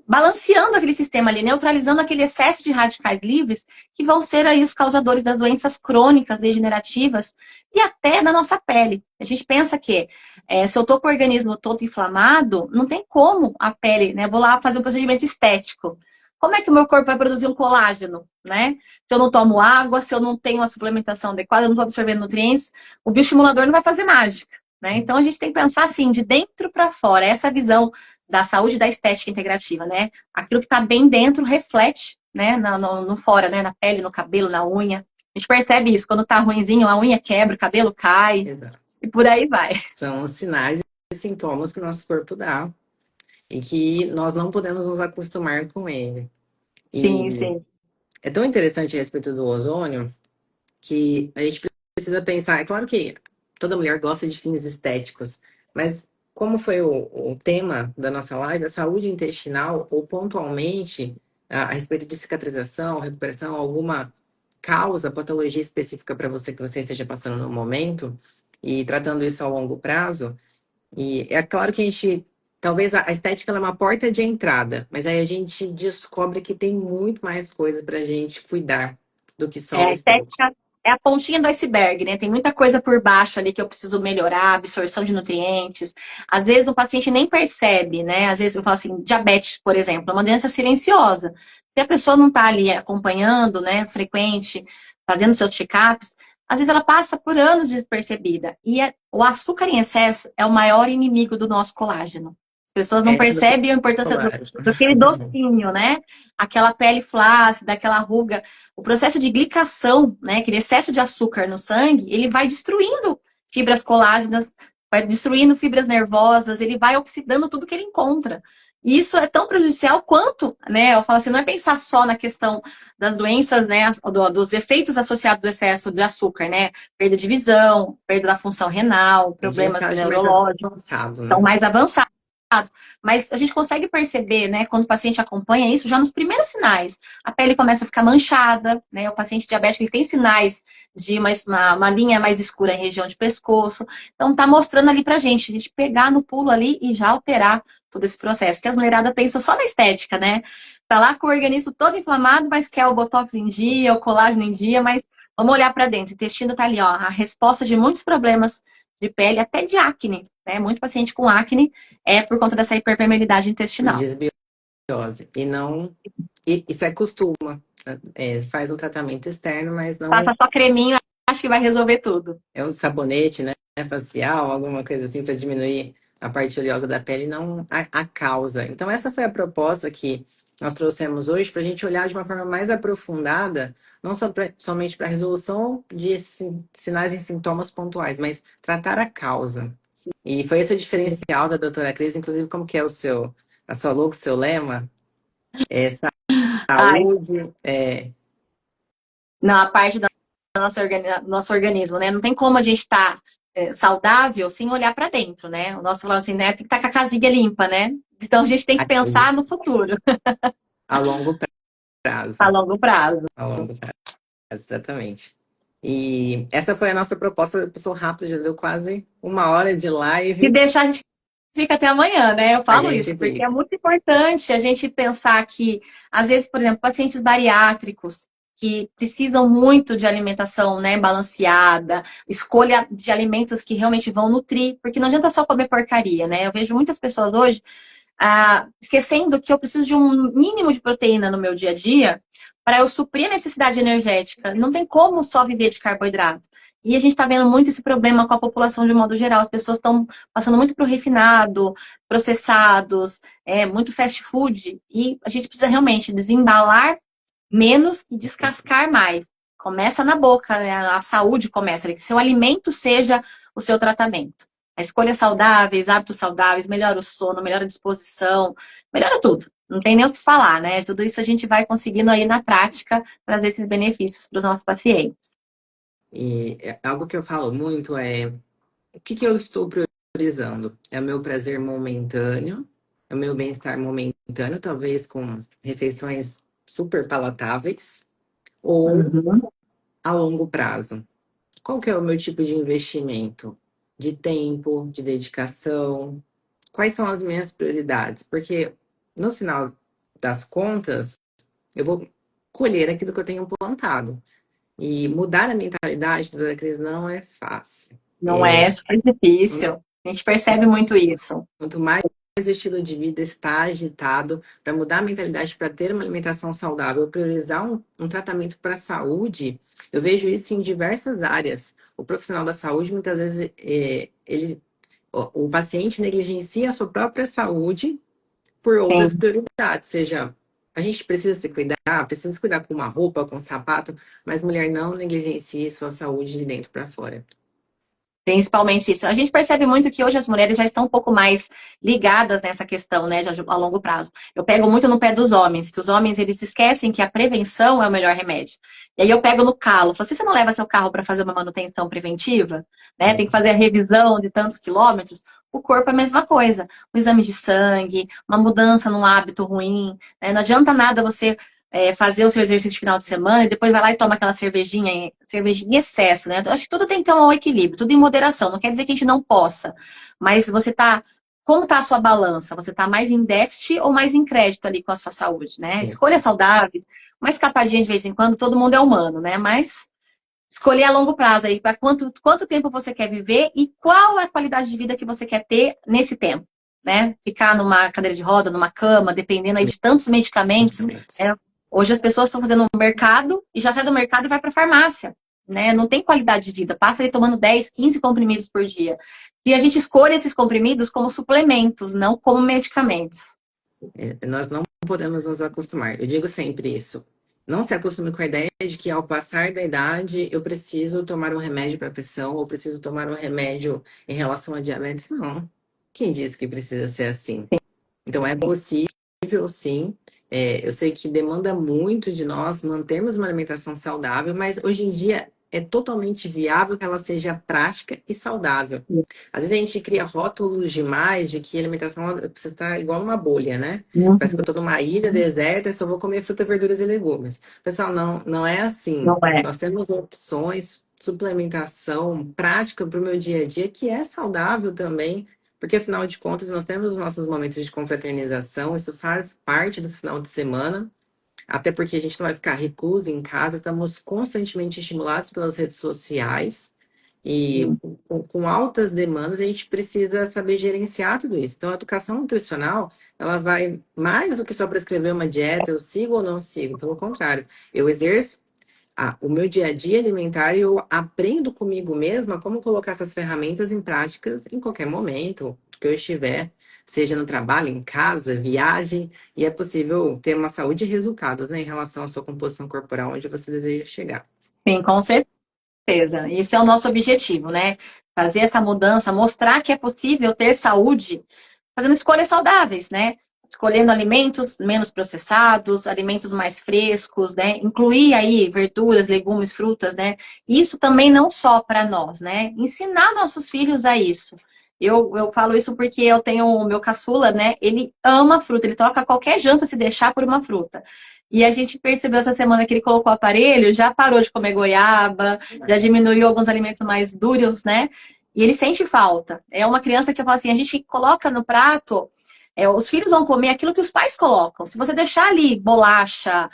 balanceando aquele sistema ali, neutralizando aquele excesso de radicais livres que vão ser aí os causadores das doenças crônicas, degenerativas e até da nossa pele. A gente pensa que se eu tô com o organismo todo inflamado, não tem como a pele, né? Vou lá fazer um procedimento estético. Como é que o meu corpo vai produzir um colágeno, né? Se eu não tomo água, se eu não tenho uma suplementação adequada, eu não estou absorvendo nutrientes, o bioestimulador não vai fazer mágica, né? Então a gente tem que pensar assim, de dentro para fora, essa visão da saúde e da estética integrativa, né? Aquilo que está bem dentro reflete, né, no fora, né? Na pele, no cabelo, na unha. A gente percebe isso. Quando tá ruinzinho, a unha quebra, o cabelo cai Exato. e por aí vai. São os sinais e sintomas que o nosso corpo dá e que nós não podemos nos acostumar com ele. Sim, E sim. é tão interessante a respeito do ozônio que a gente precisa pensar. É claro que toda mulher gosta de fins estéticos, mas como foi o tema da nossa live, a saúde intestinal, ou pontualmente a respeito de cicatrização, recuperação, alguma causa, patologia específica para você que você esteja passando no momento, e tratando isso a longo prazo. E é claro que a gente, talvez a estética ela é uma porta de entrada, mas aí a gente descobre que tem muito mais coisa para a gente cuidar do que só É, o a estético. estética é a pontinha do iceberg, né? Tem muita coisa por baixo ali que eu preciso melhorar, absorção de nutrientes. Às vezes o paciente nem percebe, né? Às vezes eu falo assim, diabetes, por exemplo, é uma doença silenciosa. Se a pessoa não está ali acompanhando, né, frequente, fazendo seus check-ups, às vezes ela passa por anos despercebida. E o açúcar em excesso é o maior inimigo do nosso colágeno. As pessoas não É, do percebem a importância colágeno. do aquele docinho, né? Aquela pele flácida, aquela ruga. O processo de glicação, né, aquele excesso de açúcar no sangue, ele vai destruindo fibras colágenas, vai destruindo fibras nervosas, ele vai oxidando tudo que ele encontra. E isso é tão prejudicial quanto, né, eu falo assim, não é pensar só na questão das doenças, né, dos efeitos associados do excesso de açúcar, né, perda de visão, perda da função renal, A gente já problemas está mais neurológicos, avançado, são né? mais avançados. Mas a gente consegue perceber, né, quando o paciente acompanha isso, já nos primeiros sinais. A pele começa a ficar manchada, né? O paciente diabético ele tem sinais de uma linha mais escura em região de pescoço. Então, tá mostrando ali pra gente, a gente pegar no pulo ali e já alterar todo esse processo. Porque as mulheradas pensam só na estética, né? Tá lá com o organismo todo inflamado, mas quer o botox em dia, o colágeno em dia, mas vamos olhar para dentro. O intestino tá ali, ó, a resposta de muitos problemas de pele, até de acne, né? Muito paciente com acne é por conta dessa hiperpermeabilidade Por intestinal. desbiose. E não. E se acostuma. Faz um tratamento externo, mas não Passa só creminho, acho que vai resolver tudo. é um sabonete, né? Facial, alguma coisa assim, para diminuir a parte oleosa da pele, não a causa. Então, essa foi a proposta que nós trouxemos hoje para a gente olhar de uma forma mais aprofundada, não só somente para a resolução de sinais e sintomas pontuais, mas tratar a causa. E foi esse o diferencial da doutora Cris, inclusive, como que é a sua logo, o seu lema? É Ai, saúde, na parte do nosso organismo, né? Não tem como a gente estar saudável sem olhar para dentro, né? O nosso falando assim, né? Tem que estar com a casinha limpa, né? Então a gente tem que pensar no futuro, a longo a prazo. longo prazo. A longo prazo, exatamente. E essa foi a nossa proposta. Passou rápido, já deu quase 1 hora de Se live. deixar, a gente fica até amanhã, né? Eu A falo gente isso, porque é fica. muito importante a gente pensar que, às vezes, por exemplo, pacientes bariátricos, que precisam muito de alimentação, né, balanceada, escolha de alimentos que realmente vão nutrir, porque não adianta só comer porcaria, né? Eu vejo muitas pessoas hoje esquecendo que eu preciso de um mínimo de proteína no meu dia a dia para eu suprir a necessidade energética. Não tem como só viver de carboidrato. E a gente está vendo muito esse problema com a população de modo geral. As pessoas estão passando muito para o refinado, processados, muito fast food. E a gente precisa realmente desembalar menos e descascar mais. Começa na boca, né? A saúde começa ali, que seu alimento seja o seu tratamento. A escolhas saudáveis, hábitos saudáveis, melhora o sono, melhora a disposição, melhora tudo. Não tem nem o que falar, né? Tudo isso a gente vai conseguindo aí na prática trazer esses benefícios para os nossos pacientes. E algo que eu falo muito é o que eu estou priorizando? É o meu prazer momentâneo, é o meu bem-estar momentâneo, talvez com refeições super palatáveis, ou Uhum. a longo prazo? Qual que é o meu tipo de investimento? De tempo, de dedicação? Quais são as minhas prioridades? Porque no final das contas, eu vou colher aquilo que eu tenho plantado. E mudar a mentalidade, doutora Cris, não é fácil. Não é super difícil. A gente percebe muito isso. Quanto mais o estilo de vida está agitado, para mudar a mentalidade, para ter uma alimentação saudável, priorizar um tratamento para a saúde, eu vejo isso em diversas áreas. O profissional da saúde, muitas vezes, o paciente negligencia a sua própria saúde por outras Sim. prioridades, seja a gente precisa se cuidar, precisa se cuidar com uma roupa, com um sapato, mas mulher não negligencie sua saúde de dentro para fora. Principalmente isso. A gente percebe muito que hoje as mulheres já estão um pouco mais ligadas nessa questão, né, a longo prazo. Eu pego muito no pé dos homens, que os homens eles esquecem que a prevenção é o melhor remédio. E aí eu pego no calo. Falo, você não leva seu carro para fazer uma manutenção preventiva, né? Tem que fazer a revisão de tantos quilômetros. O corpo é a mesma coisa. Um exame de sangue, uma mudança num hábito ruim, né? Não adianta nada você fazer o seu exercício de final de semana e depois vai lá e toma aquela cervejinha em excesso, né? Eu acho que tudo tem que ter um equilíbrio, tudo em moderação. Não quer dizer que a gente não possa, mas você tá. Como está a sua balança? Você está mais em déficit ou mais em crédito ali com a sua saúde, né? Escolha saudável, uma escapadinha de vez em quando, todo mundo é humano, né? Mas escolher a longo prazo aí, para quanto tempo você quer viver e qual é a qualidade de vida que você quer ter nesse tempo, né? Ficar numa cadeira de roda, numa cama, dependendo aí de tantos medicamentos, Medicamentos. né? Hoje as pessoas estão fazendo no mercado e já sai do mercado e vai para a farmácia, né? Não tem qualidade de vida, passa aí tomando 10, 15 comprimidos por dia. E a gente escolhe esses comprimidos como suplementos, não como medicamentos. Nós não podemos nos acostumar. Eu digo sempre isso. Não se acostume com a ideia de que ao passar da idade eu preciso tomar um remédio para pressão ou preciso tomar um remédio em relação a diabetes. Não. Quem disse que precisa ser assim? Então é possível, sim. Eu sei que demanda muito de nós mantermos uma alimentação saudável, mas hoje em dia é totalmente viável que ela seja prática e saudável. Às vezes a gente cria rótulos demais de que a alimentação precisa estar igual uma bolha, né? Parece que eu Uhum. estou numa ilha deserta e só vou comer fruta, verduras e legumes. Pessoal, não é assim. Não é. Nós temos opções, suplementação prática para o meu dia a dia que é saudável também. Porque, afinal de contas, nós temos os nossos momentos de confraternização, isso faz parte do final de semana, até porque a gente não vai ficar recluso em casa, estamos constantemente estimulados pelas redes sociais e com altas demandas, a gente precisa saber gerenciar tudo isso. Então, a educação nutricional, ela vai mais do que só prescrever uma dieta, eu sigo ou não sigo, pelo contrário, eu exerço o meu dia a dia alimentar e eu aprendo comigo mesma como colocar essas ferramentas em práticas em qualquer momento que eu estiver, seja no trabalho, em casa, viagem, e é possível ter uma saúde e resultados, né, em relação à sua composição corporal, onde você deseja chegar. Sim, com certeza. Esse é o nosso objetivo, né? Fazer essa mudança, mostrar que é possível ter saúde fazendo escolhas saudáveis, né? Escolhendo alimentos menos processados, alimentos mais frescos, né? Incluir aí verduras, legumes, frutas, né? Isso também não só para nós, né? Ensinar nossos filhos a isso. Eu falo isso porque eu tenho o meu caçula, né? Ele ama fruta, ele troca qualquer janta se deixar por uma fruta. E a gente percebeu essa semana que ele colocou o aparelho, já parou de comer goiaba, já diminuiu alguns alimentos mais duros, né? E ele sente falta. É uma criança que eu falo assim, a gente coloca no prato os filhos vão comer aquilo que os pais colocam. Se você deixar ali bolacha,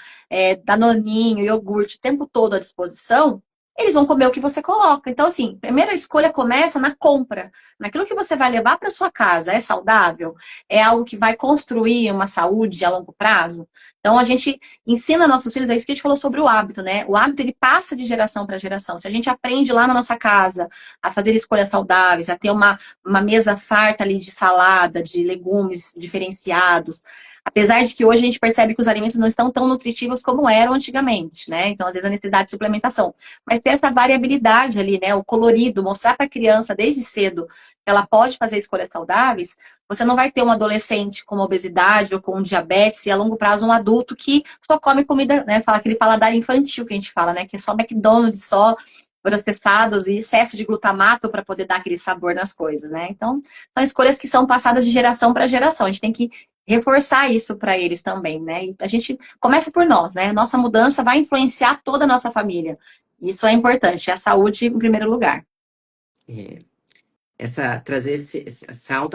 danoninho, iogurte o tempo todo à disposição, eles vão comer o que você coloca. Então, assim, a primeira escolha começa na compra, naquilo que você vai levar para sua casa. É saudável? É algo que vai construir uma saúde a longo prazo? Então, a gente ensina nossos filhos, é isso que a gente falou sobre o hábito, né? O hábito, ele passa de geração para geração. Se a gente aprende lá na nossa casa a fazer escolhas saudáveis, a ter uma mesa farta ali de salada, de legumes diferenciados, apesar de que hoje a gente percebe que os alimentos não estão tão nutritivos como eram antigamente, né? Então, às vezes, a necessidade de suplementação. Mas ter essa variabilidade ali, né? O colorido, mostrar para a criança desde cedo que ela pode fazer escolhas saudáveis, você não vai ter um adolescente com obesidade ou com diabetes e a longo prazo um adulto que só come comida, né? Fala aquele paladar infantil que a gente fala, né? Que é só McDonald's, só processados e excesso de glutamato para poder dar aquele sabor nas coisas, né? Então, são escolhas que são passadas de geração para geração. A gente tem que reforçar isso para eles também, né? E a gente começa por nós, né? Nossa mudança vai influenciar toda a nossa família. Isso é importante, é a saúde em primeiro lugar. É, trazer essa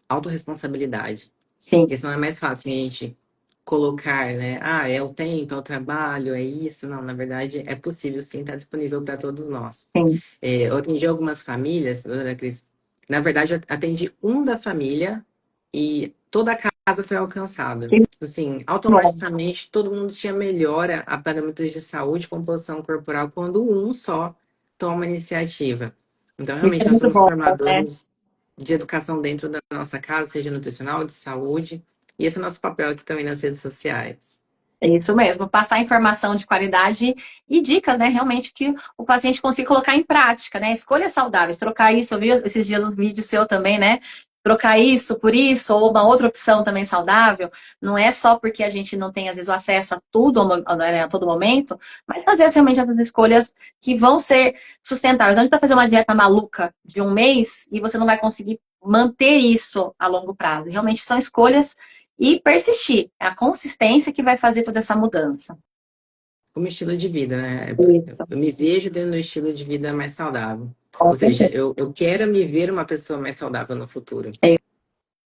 autorresponsabilidade. Sim, Porque senão é mais fácil a gente colocar, né? Ah, é o tempo, é o trabalho, é isso. Não, na verdade, é possível sim, está disponível para todos nós. sim, Eu atendi algumas famílias, doutora Cris. Na verdade, eu atendi um da família e toda a casa foi alcançada. que Assim, bom. automaticamente todo mundo tinha melhora a parâmetros de saúde e composição corporal quando um só toma iniciativa. Então, Isso realmente, é nós muito somos bom, né? formadores de educação dentro da nossa casa, seja nutricional, de saúde. E esse é o nosso papel aqui também nas redes sociais. É isso mesmo, passar informação de qualidade e dicas, né? Realmente que o paciente consiga colocar em prática, né? Escolhas saudáveis, trocar isso, eu vi esses dias um vídeo seu também, né? Trocar isso por isso, ou uma outra opção também saudável, não é só porque a gente não tem, às vezes, o acesso a tudo né, a todo momento, mas fazer realmente essas escolhas que vão ser sustentáveis. Não adianta fazer uma dieta maluca de um mês e você não vai conseguir manter isso a longo prazo. Realmente são escolhas e persistir. É a consistência que vai fazer toda essa mudança. Como estilo de vida, né? Isso, Eu me vejo dentro do estilo de vida mais saudável. com Ou seja, certeza. eu quero me ver uma pessoa mais saudável no futuro. É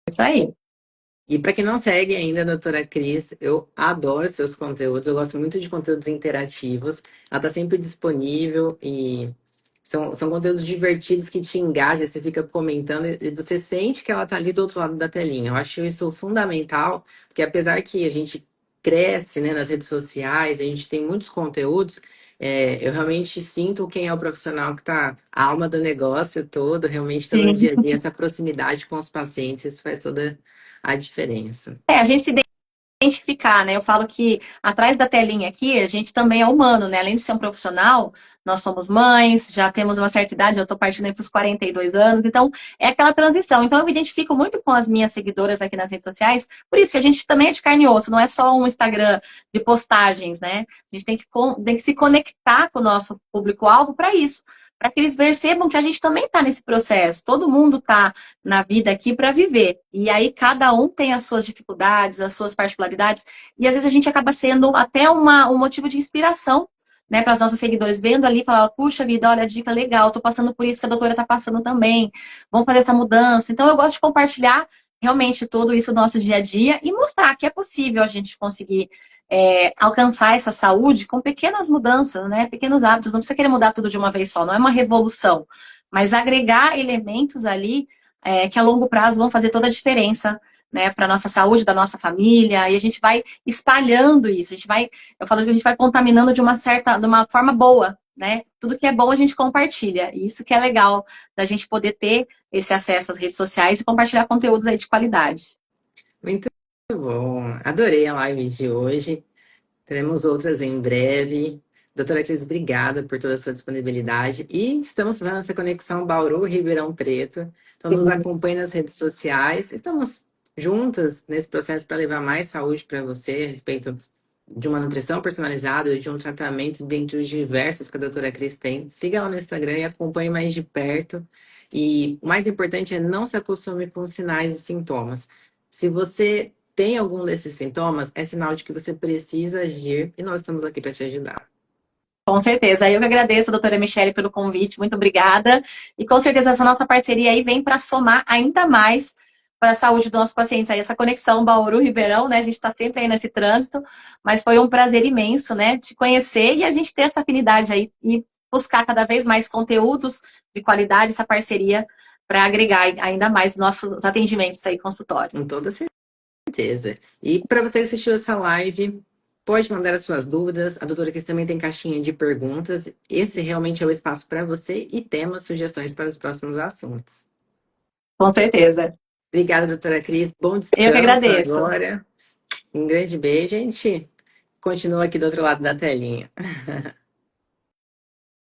isso aí. E para quem não segue ainda a doutora Cris, eu adoro seus conteúdos, eu gosto muito de conteúdos interativos. Ela está sempre disponível e são conteúdos divertidos que te engajam, você fica comentando e você sente que ela está ali do outro lado da telinha. Eu acho isso fundamental, porque apesar que a gente cresce, né, nas redes sociais, a gente tem muitos conteúdos, eu realmente sinto quem é o profissional que está a alma do negócio todo, realmente está no Sim. dia a dia, essa proximidade com os pacientes, isso faz toda a diferença. A gente se identificar, né? Eu falo que atrás da telinha aqui, a gente também é humano, né? Além de ser um profissional, nós somos mães, já temos uma certa idade, eu tô partindo aí para os 42 anos, então é aquela transição. Então eu me identifico muito com as minhas seguidoras aqui nas redes sociais, por isso que a gente também é de carne e osso, não é só um Instagram de postagens, né? A gente tem que se conectar com o nosso público-alvo para isso. Para que eles percebam que a gente também está nesse processo, todo mundo está na vida aqui para viver. E aí cada um tem as suas dificuldades, as suas particularidades, e às vezes a gente acaba sendo até um motivo de inspiração, né, para os nossos seguidores, vendo ali e falar, puxa vida, olha a dica legal, estou passando por isso que a doutora está passando também, vamos fazer essa mudança. Então eu gosto de compartilhar realmente tudo isso no nosso dia a dia e mostrar que é possível a gente conseguir alcançar essa saúde com pequenas mudanças, né, pequenos hábitos. Não precisa querer mudar tudo de uma vez só, não é uma revolução, mas agregar elementos ali que a longo prazo vão fazer toda a diferença, né, para a nossa saúde, da nossa família, e a gente vai espalhando isso, eu falo que a gente vai contaminando de uma forma boa, né? Tudo que é bom a gente compartilha, e isso que é legal da gente poder ter esse acesso às redes sociais e compartilhar conteúdos aí de qualidade. Muito bom. Adorei a live de hoje. Teremos outras em breve. Doutora Cris, obrigada por toda a sua disponibilidade. E estamos fazendo essa conexão Bauru-Ribeirão Preto. Então, nos acompanhe nas redes sociais. Estamos juntas nesse processo para levar mais saúde para você a respeito de uma nutrição personalizada, de um tratamento dentre os diversos que a doutora Cris tem. Siga ela no Instagram e acompanhe mais de perto. E o mais importante é não se acostume com sinais e sintomas. Se você tem algum desses sintomas, é sinal de que você precisa agir e nós estamos aqui para te ajudar. Com certeza. Eu que agradeço, doutora Michele, pelo convite. Muito obrigada. E com certeza essa nossa parceria aí vem para somar ainda mais para a saúde dos nossos pacientes. Aí essa conexão Bauru-Ribeirão, né? A gente está sempre aí nesse trânsito, mas foi um prazer imenso, né? Te conhecer e a gente ter essa afinidade aí e buscar cada vez mais conteúdos de qualidade, essa parceria para agregar ainda mais nossos atendimentos aí consultório. Com toda certeza. E para você que assistiu essa live, pode mandar as suas dúvidas. A doutora Cris também tem caixinha de perguntas. Esse realmente é o espaço para você e temas, sugestões para os próximos assuntos. Com certeza. Obrigada, doutora Cris. Bom Eu que descanso agradeço. agora. Um grande beijo. A gente continua aqui do outro lado da telinha.